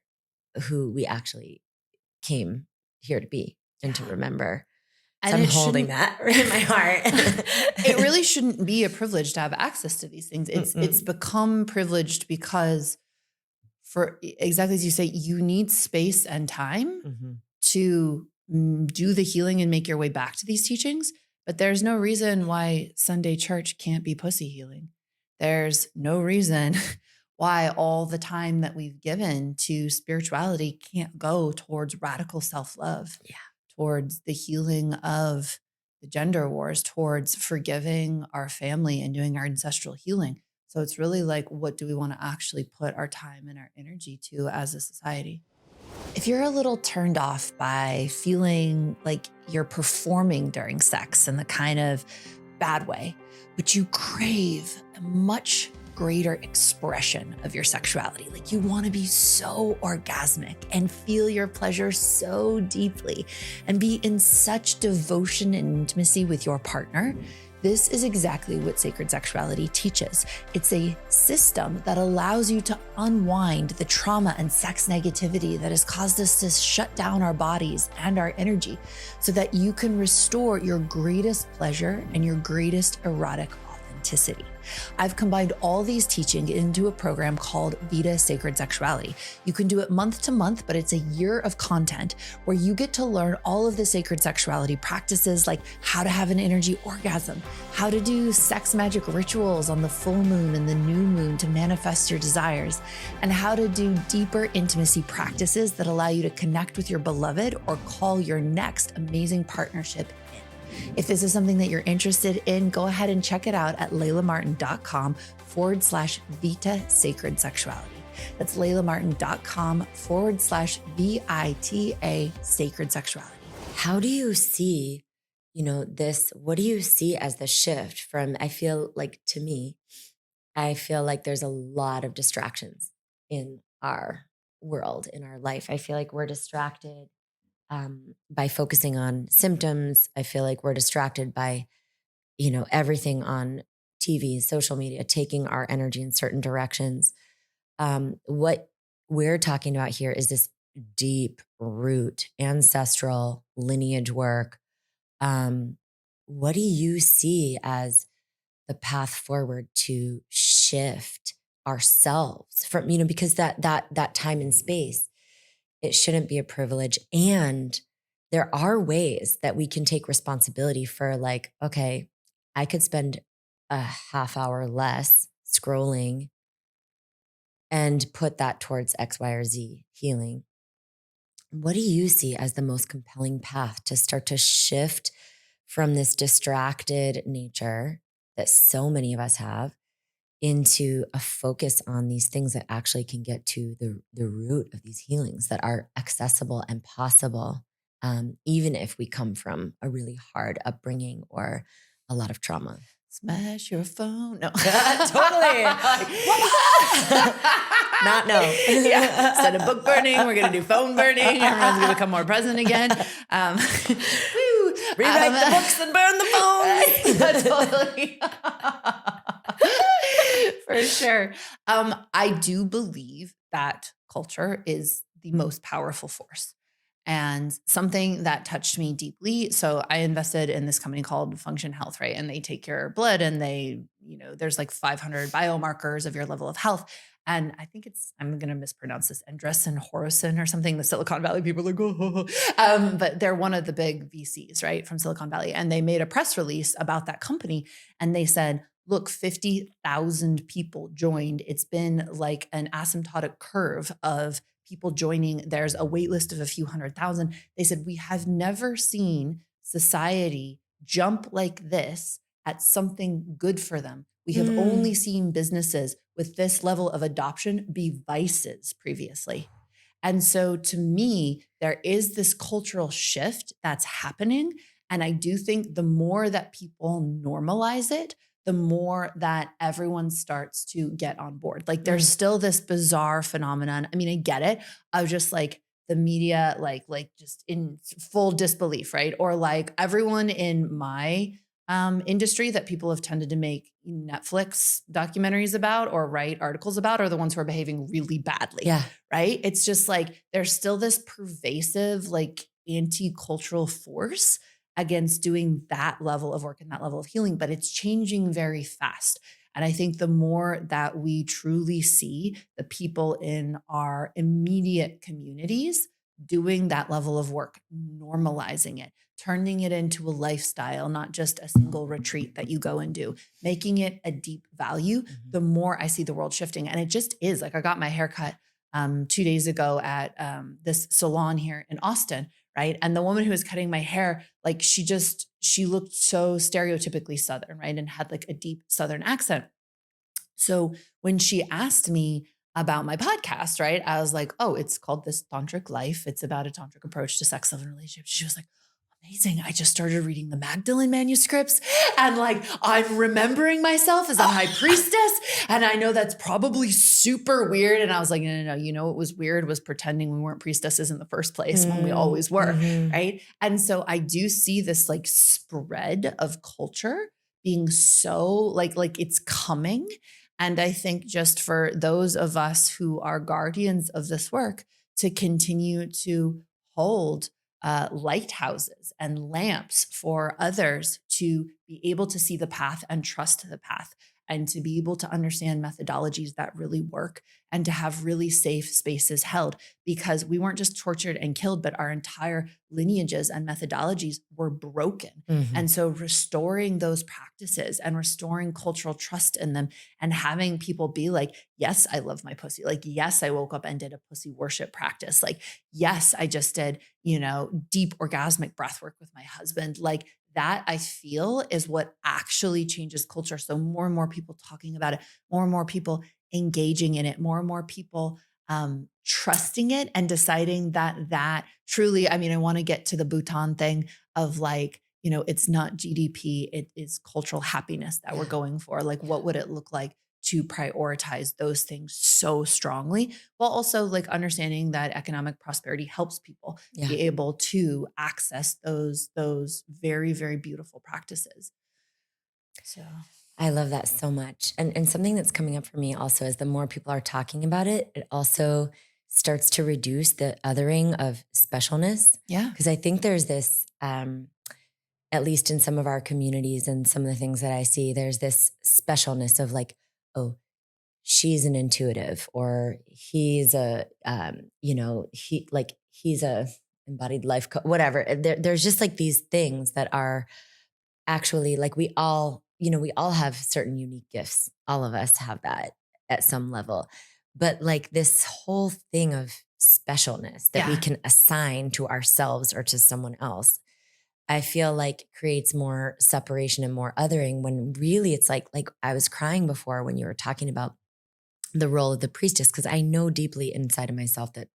who we actually came here to be and to Yeah. remember. So And I'm it holding shouldn't, that in my heart. it really shouldn't be a privilege to have access to these things. It's Mm-mm. become privileged because for exactly as you say, you need space and time Mhm. to do the healing and make your way back to these teachings. But there's no reason why Sunday church can't be pussy healing. There's no reason why all the time that we've given to spirituality can't go towards radical self love, Yeah. towards the healing of the gender wars, towards forgiving our family and doing our ancestral healing. So it's really like, what do we want to actually put our time and our energy to as a society? If you're a little turned off by feeling like you're performing during sex in the kind of bad way, but you crave a much greater expression of your sexuality, like you want to be so orgasmic and feel your pleasure so deeply and be in such devotion and intimacy with your partner, this is exactly what sacred sexuality teaches. It's a system that allows you to unwind the trauma and sex negativity that has caused us to shut down our bodies and our energy so that you can restore your greatest pleasure and your greatest erotic authenticity. I've combined all these teachings into a program called VITA Sacred Sexuality. You can do it month to month, but it's a year of content where you get to learn all of the sacred sexuality practices, like how to have an energy orgasm, how to do sex magic rituals on the full moon and the new moon to manifest your desires, and how to do deeper intimacy practices that allow you to connect with your beloved or call your next amazing partnership. If this is something that you're interested in, go ahead and check it out at laylamartin.com/VITA Sacred Sexuality. That's laylamartin.com/VITA Sacred Sexuality. How do you see, this? What do you see as the shift from, I feel like to me, I feel like there's a lot of distractions in our world, in our life. I feel like we're distracted by focusing on symptoms. I feel like we're distracted by, everything on TV, social media, taking our energy in certain directions. What we're talking about here is this deep root, ancestral lineage work. Um, what do you see as the path forward to shift ourselves from, because that time and space, it shouldn't be a privilege. And there are ways that we can take responsibility for, like, okay, I could spend a half hour less scrolling and put that towards X, Y, or Z healing. What do you see as the most compelling path to start to shift from this distracted nature that so many of us have into a focus on these things that actually can get to the root of these healings that are accessible and possible, even if we come from a really hard upbringing or a lot of trauma? Smash your phone. No. Totally. Not no. Yeah. Instead of book burning, we're going to do phone burning. Everyone's going to become more present again. Woo. Rewrite the books and burn the phones. Totally. For sure. I do believe that culture is the most powerful force and something that touched me deeply. So I invested in this company called Function Health, right? And they take your blood and there's like 500 biomarkers of your level of health. And I think I'm going to mispronounce this, Andreessen Horowitz or something. The Silicon Valley people are like, oh. But they're one of the big VCs, right, from Silicon Valley. And they made a press release about that company. And they said, look, 50,000 people joined. It's been like an asymptotic curve of people joining. There's a wait list of a few 100,000. They said, we have never seen society jump like this at something good for them. We have only seen businesses with this level of adoption be vices previously. And so to me, there is this cultural shift that's happening. And I do think the more that people normalize it, the more that everyone starts to get on board. Like there's still this bizarre phenomenon. I mean, I get it. I was just like the media, like just in full disbelief, right? Or like everyone in my industry that people have tended to make Netflix documentaries about or write articles about are the ones who are behaving really badly. Yeah. Right. It's just like there's still this pervasive, like anti-cultural force against doing that level of work and that level of healing, but it's changing very fast. And I think the more that we truly see the people in our immediate communities doing that level of work, normalizing it, turning it into a lifestyle, not just a single retreat that you go and do, making it a deep value, Mhm. the more I see the world shifting. And it just is like I got my hair cut 2 days ago at this salon here in Austin, right? And the woman who was cutting my hair, like she looked so stereotypically Southern, right? And had like a deep Southern accent. So when she asked me about my podcast, right, I was like, oh, it's called This Tantric Life. It's about a tantric approach to sex, love, and relationships. She was like, amazing. I just started reading the Magdalene manuscripts and like I'm remembering myself as a high priestess. And I know that's probably super weird. And I was like, no, no, no. You know what was weird was pretending we weren't priestesses in the first place when we Mm, always were. mhm. Right. And so I do see this like spread of culture being so like it's coming. And I think just for those of us who are guardians of this work to continue to hold lighthouses and lamps for others to be able to see the path and trust the path and to be able to understand methodologies that really work and to have really safe spaces held because we weren't just tortured and killed, but our entire lineages and methodologies were broken. Mhm. And so restoring those practices and restoring cultural trust in them and having people be like, yes, I love my pussy. Like, yes, I woke up and did a pussy worship practice. Like, yes, I just did, deep orgasmic breath work with my husband. Like that I feel is what actually changes culture. So more and more people talking about it, more and more people engaging in it, more and more people trusting it and deciding that truly, I mean, I want to get to the Bhutan thing of like, it's not GDP, it is cultural happiness that we're Yeah. going for. Like, what would it look like to prioritize those things so strongly while also like understanding that economic prosperity helps people Yeah. be able to access those very, very beautiful practices. So I love that so much. And something that's coming up for me also is the more people are talking about it, it also starts to reduce the othering of specialness. yeah. Because I think there's this, at least in some of our communities and some of the things that I see, there's this specialness of like, oh, she's an intuitive, or he's a, he's a embodied life, whatever. There's just like these things that are actually like we all have certain unique gifts. All of us have that at some level. But like this whole thing of specialness that we Yeah. can assign to ourselves or to someone else, I feel like creates more separation and more othering when really it's like I was crying before when you were talking about the role of the priestess because I know deeply inside of myself that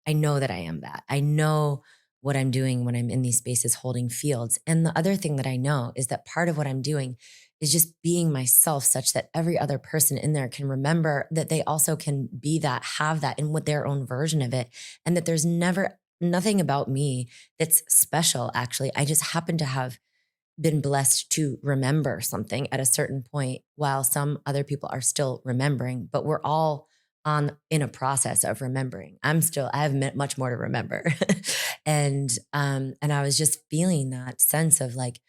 I know that I am that. I know what I'm doing when I'm in these spaces holding fields. And the other thing that I know is that part of what I'm doing is just being myself such that every other person in there can remember that they also can be that, have that in what their own version of it. And that there's never nothing about me that's special, actually. I just happen to have been blessed to remember something at a certain point while some other people are still remembering, but we're all on in a process of remembering. I have much more to remember. And I was just feeling that sense of like,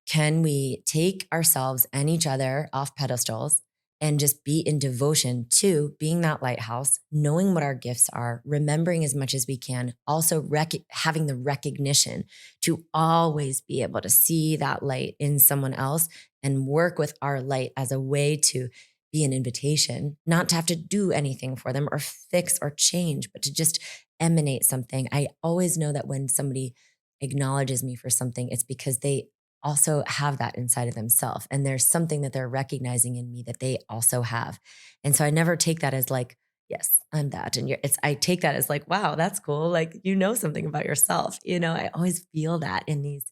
can we take ourselves and each other off pedestals and just be in devotion to being that lighthouse, knowing what our gifts are, remembering as much as we can, also having the recognition to always be able to see that light in someone else and work with our light as a way to be an invitation, not to have to do anything for them or fix or change, but to just emanate something. I always know that when somebody acknowledges me for something, it's because they also have that inside of themselves. And there's something that they're recognizing in me that they also have. And so I never take that as like, yes, I'm that. And I take that as like, wow, that's cool. Like, you know something about yourself. I always feel that in these.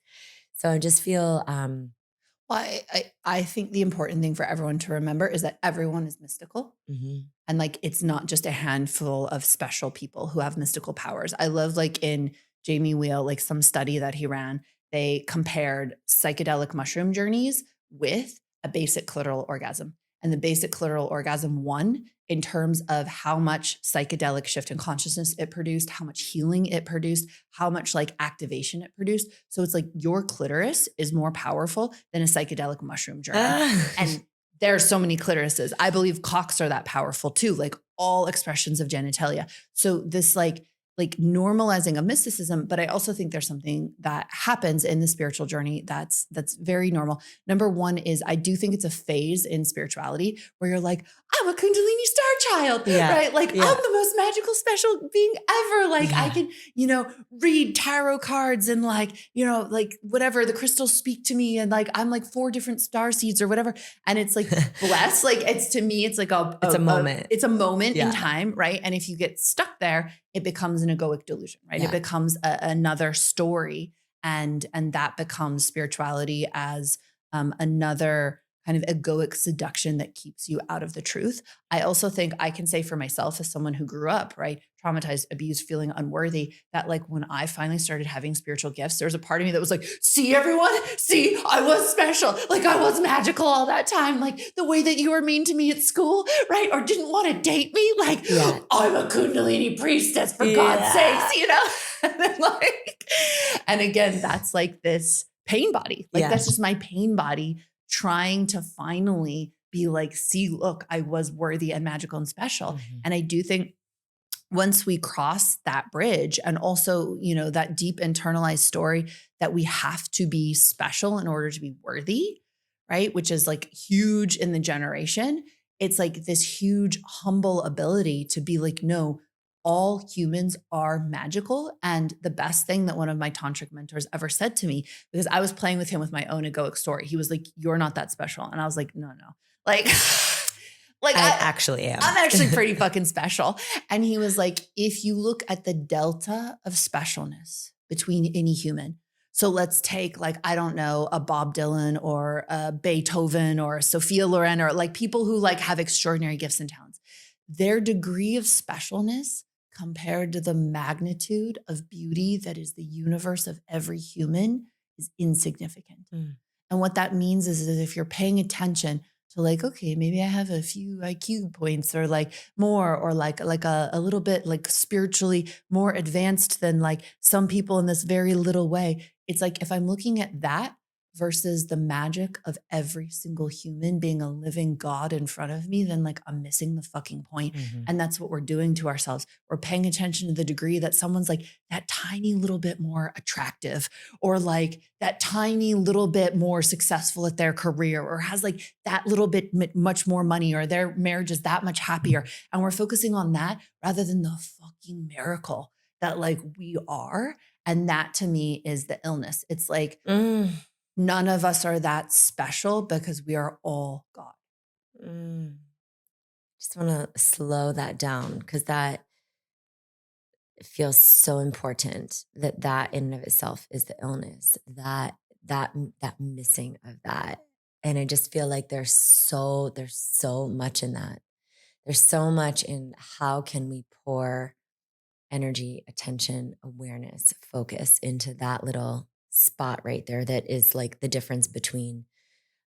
So I just feel, Well, I think the important thing for everyone to remember is that everyone is mystical. mhm. And like, it's not just a handful of special people who have mystical powers. I love like in Jamie Wheal, like some study that he ran, they compared psychedelic mushroom journeys with a basic clitoral orgasm. And the basic clitoral orgasm won in terms of how much psychedelic shift in consciousness it produced, how much healing it produced, how much like activation it produced. So it's like your clitoris is more powerful than a psychedelic mushroom journey. Ah. And there's so many clitorises. I believe cocks are that powerful too, like all expressions of genitalia. So this like like normalizing of mysticism, but I also think there's something that happens in the spiritual journey that's very normal. Number one is I do think it's a phase in spirituality where you're like, I'm a Kundalini star child, Yeah. right? Like Yeah. I'm the most magical, special being ever. Like I Yeah. can, read tarot cards and like, like whatever, the crystals speak to me and like I'm like 4 different star seeds or whatever. And it's like blessed. Like it's to me, it's like It's a moment. it's a moment in Yeah. time, right? And if you get stuck there, it becomes an egoic delusion, right? Yeah. It becomes another story, and that becomes spirituality as another kind of egoic seduction that keeps you out of the truth. I also think I can say for myself as someone who grew up, right, traumatized, abused, feeling unworthy, that like when I finally started having spiritual gifts, there was a part of me that was like, see everyone, see, I was special. Like I was magical all that time. Like the way that you were mean to me at school, right? Or didn't want to date me. Like I'm a Kundalini priestess for God's sakes, and then like, and again, that's like this pain body. Like that's just my pain body trying to finally be like, see, look, I was worthy and magical and special. Mhm. And I do think once we cross that bridge and also, that deep internalized story that we have to be special in order to be worthy, right? Which is like huge in the generation. It's like this huge humble ability to be like, no, all humans are magical. And the best thing that one of my tantric mentors ever said to me, because I was playing with him with my own egoic story, he was like, you're not that special. And I was like, no. Like, like I actually am. I'm actually pretty fucking special. And he was like, if you look at the delta of specialness between any human, so let's take like, I don't know, a Bob Dylan or a Beethoven or a Sophia Loren or like people who like have extraordinary gifts and talents, their degree of specialness compared to the magnitude of beauty that is the universe of every human is insignificant. Mm. And what that means is that if you're paying attention to like, okay, maybe I have a few IQ points or like more, or like a little bit like spiritually more advanced than like some people in this very little way. It's like, if I'm looking at that versus the magic of every single human being a living God in front of me, then like I'm missing the fucking point. Mhm. And that's what we're doing to ourselves. We're paying attention to the degree that someone's like that tiny little bit more attractive, or like that tiny little bit more successful at their career, or has like that little bit much more money, or their marriage is that much happier. And we're focusing on that rather than the fucking miracle that like we are. And that to me is the illness. It's like Mm. none of us are that special because we are all God. Mm. Just want to slow that down because that feels so important, that in and of itself is the illness, that missing of that. And I just feel like there's so much in that. There's so much in how can we pour energy, attention, awareness, focus into that little spot right there that is like the difference between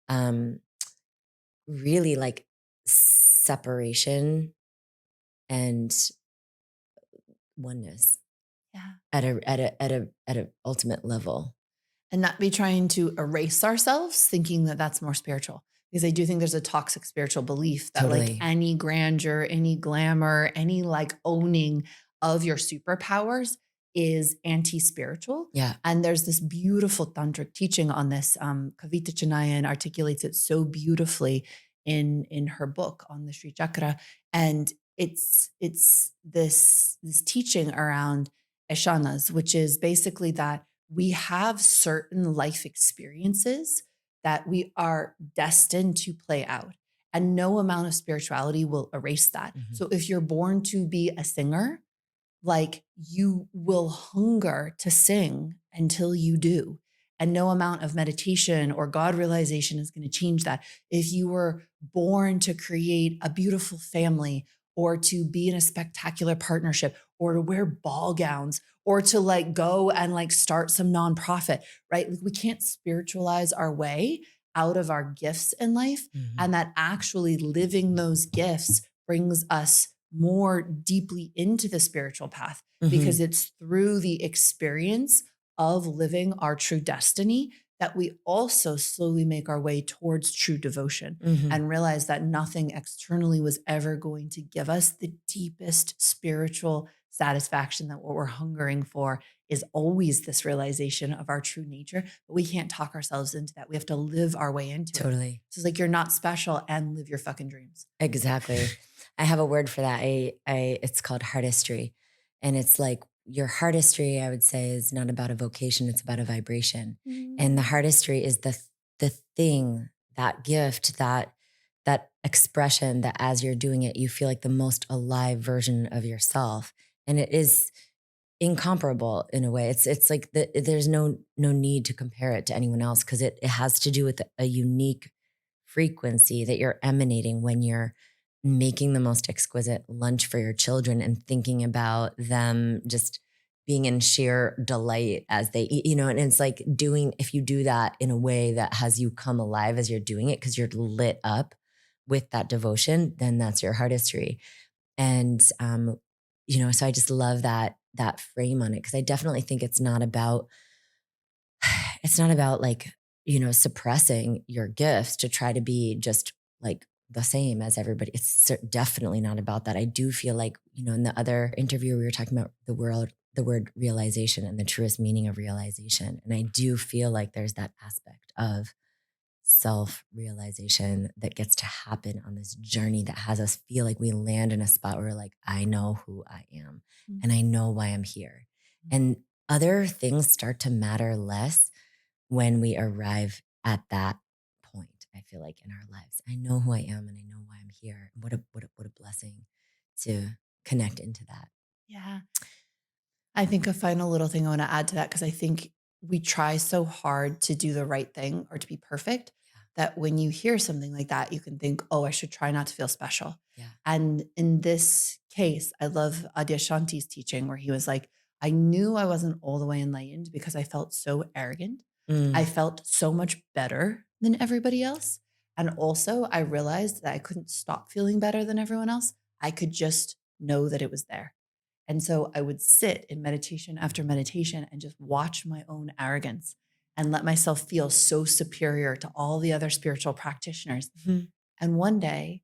um really like separation and oneness Yeah. at a ultimate level. And not be trying to erase ourselves thinking that that's more spiritual. Because I do think there's a toxic spiritual belief that like Totally. any grandeur, any glamour, any like owning of your superpowers is anti-spiritual. Yeah. And there's this beautiful tantric teaching on this. Kavita Chanayan articulates it so beautifully in her book on the Sri Chakra. And it's this teaching around eshanas, which is basically that we have certain life experiences that we are destined to play out. And no amount of spirituality will erase that. Mhm. So if you're born to be a singer, like you will hunger to sing until you do. And no amount of meditation or God realization is going to change that. If you were born to create a beautiful family, or to be in a spectacular partnership, or to wear ball gowns, or to like go and like start some nonprofit, right? Like we can't spiritualize our way out of our gifts in life. Mhm. And that actually living those gifts brings us more deeply into the spiritual path, because Mhm. it's through the experience of living our true destiny that we also slowly make our way towards true devotion, Mhm. and realize that nothing externally was ever going to give us the deepest spiritual satisfaction, that what we're hungering for is always this realization of our true nature, but we can't talk ourselves into that. We have to live our way into it. Totally. So it's like, you're not special, and live your fucking dreams. Exactly. I have a word for that. It's called heartistry. And it's like your heartistry, I would say, is not about a vocation, it's about a vibration. And the Mm. heartistry is the thing, that gift, that expression that as you're doing it, you feel like the most alive version of yourself. And it is incomparable in a way. It's like there's no need to compare it to anyone else, because it has to do with a unique frequency that you're emanating when you're making the most exquisite lunch for your children and thinking about them just being in sheer delight as they eat, and it's like if you do that in a way that has you come alive as you're doing it, because you're lit up with that devotion, then that's your heartistry. And, so I just love that frame on it, because I definitely think it's not about like, suppressing your gifts to try to be just like the same as everybody. It's definitely not about that. I do feel like, in the other interview, we were talking about the word realization and the truest meaning of realization. And I do feel like there's that aspect of self-realization that gets to happen on this journey that has us feel like we land in a spot where we're like, I know who I am and I know why I'm here. And other things start to matter less when we arrive at that point, I feel like, in our lives. I know who I am and I know why I'm here. And what a blessing to connect into that. Yeah. I think a final little thing I want to add to that, because I think we try so hard to do the right thing or to be perfect, that when you hear something like that, you can think, oh, I should try not to feel special. Yeah. And in this case, I love Adyashanti's teaching, where he was like, I knew I wasn't all the way enlightened because I felt so arrogant. I Mm. felt so much better than everybody else. And also, I realized that I couldn't stop feeling better than everyone else. I could just know that it was there. And so I would sit in meditation after meditation and just watch my own arrogance and let myself feel so superior to all the other spiritual practitioners. Mhm. And one day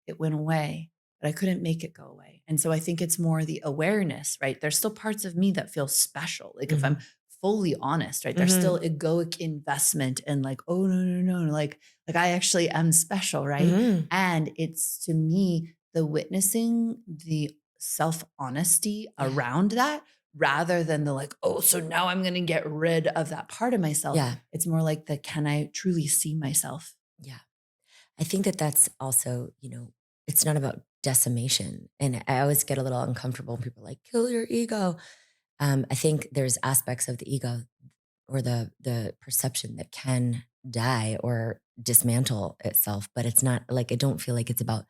it went away, but I couldn't make it go away. And so I think it's more the awareness, right? There's still parts of me that feel special. Like, if I'm Mhm. fully honest, right? There's still Mhm. egoic investment and like, oh no, no, no, no. Like I actually am special, right? Mhm. And it's, to me, the witnessing the self honesty Yeah. around that, rather than the like, oh, so now I'm going to get rid of that part of myself. Yeah. It's more like the, can I truly see myself? Yeah. I think that that's also, it's not about decimation. And I always get a little uncomfortable when people are like, kill your ego. I think there's aspects of the ego or the perception that can die or dismantle itself, but it's not like, I don't feel like it's about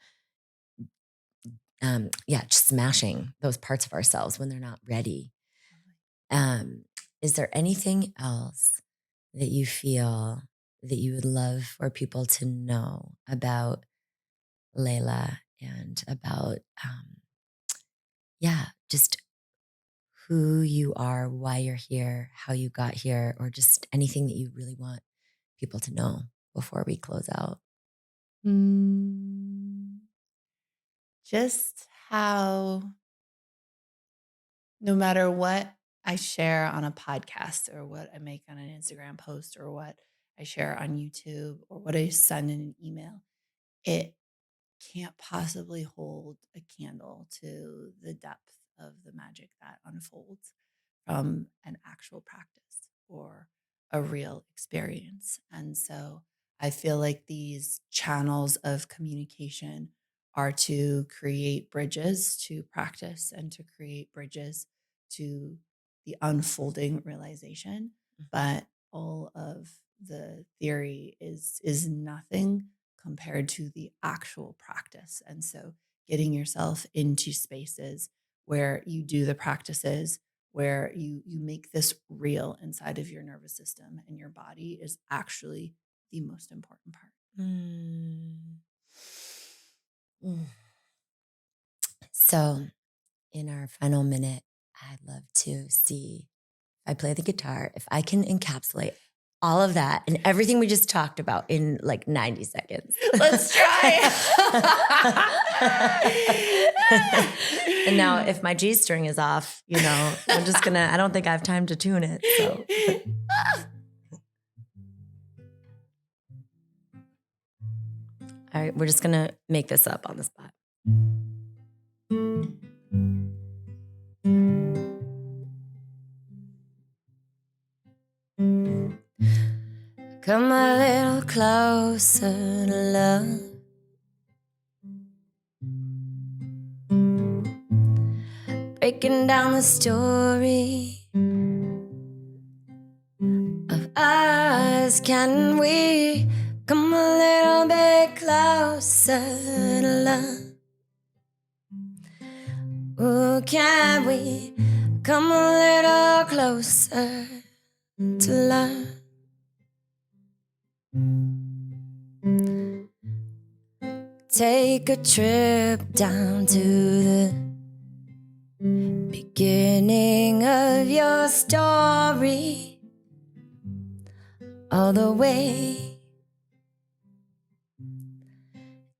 just smashing those parts of ourselves when they're not ready. Um, is there anything else that you feel that you would love for people to know about Layla and about, just who you are, why you're here, how you got here, or just anything that you really want people to know before we close out? Mm, just how, no matter what I share on a podcast, or what I make on an Instagram post, or what I share on YouTube, or what I send in an email, it can't possibly hold a candle to the depth of the magic that unfolds from an actual practice or a real experience. And so I feel like these channels of communication are to create bridges to practice, and to create bridges to the unfolding realization. But all of the theory is nothing compared to the actual practice. And so getting yourself into spaces where you do the practices, where you make this real inside of your nervous system and your body, is actually the most important part. Mm. Mm. So, in our final minute, I'd love to see, if I play the guitar, if I can encapsulate. all of that and everything we just talked about in like 90 seconds. Let's try. And now if my G string is off, I'm just I don't think I have time to tune it. So. All right, we're just going to make this up on the spot. Come a little closer to love. Breaking down the story of us, can we come a little bit closer to love? Oh, can we come a little closer to love? Take a trip down to the beginning of your story, all the way.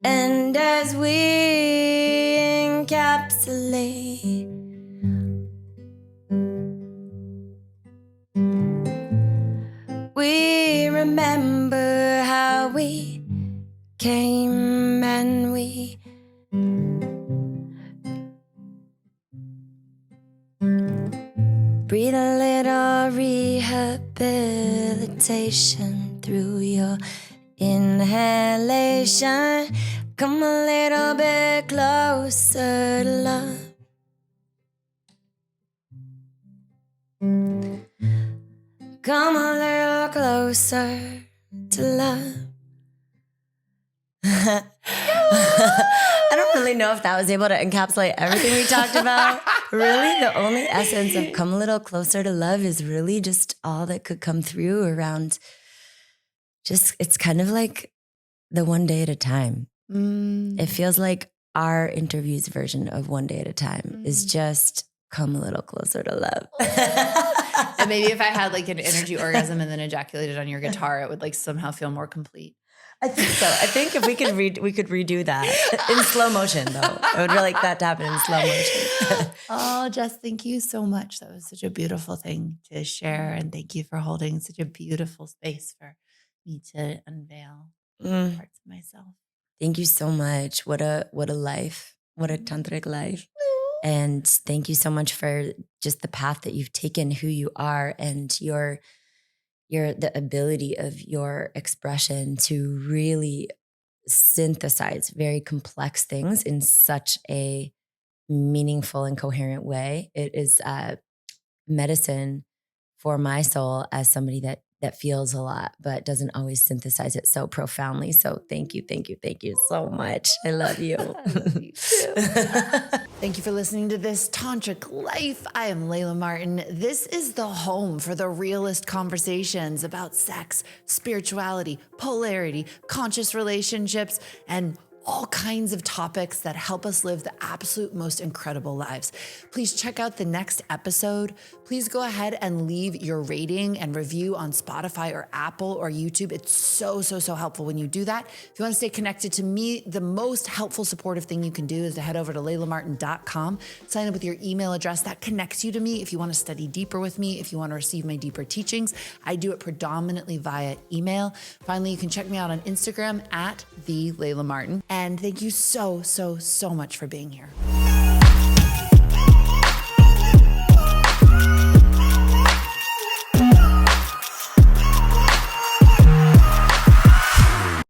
And as we encapsulate we remember how we came and we breathe a little rehabilitation through your inhalation. Come a little bit closer to love. Come a little closer to love. I don't really know if that was able to encapsulate everything we talked about. Really, the only essence of come a little closer to love is really just all that could come through around just, it's kind of like the one day at a time. It feels like our interview's version of one day at a time is just come a little closer to love. And maybe if I had like an energy orgasm and then ejaculated on your guitar, it would like somehow feel more complete. I think so. I think if we could redo that in slow motion, though. I would really like that to happen in slow motion. Oh, Jess, thank you so much. That was such a beautiful thing to share. And thank you for holding such a beautiful space for me to unveil parts of myself. Thank you so much. What a life. What a tantric life. And thank you so much for just the path that you've taken, who you are, and the ability of your expression to really synthesize very complex things in such a meaningful and coherent way. It is medicine for my soul as somebody that feels a lot, but doesn't always synthesize it so profoundly. So thank you so much. I love you. I love you too. Thank you for listening to this Tantric Life. I am Layla Martin. This is the home for the realest conversations about sex, spirituality, polarity, conscious relationships, and all kinds of topics that help us live the absolute most incredible lives. Please check out the next episode. Please go ahead and leave your rating and review on Spotify or Apple or YouTube. It's so helpful when you do that. If you want to stay connected to me, the most helpful, supportive thing you can do is to head over to laylamartin.com, sign up with your email address. That connects you to me if you want to study deeper with me, if you want to receive my deeper teachings. I do it predominantly via email. Finally, you can check me out on Instagram at @the Layla Martin. And thank you so much for being here.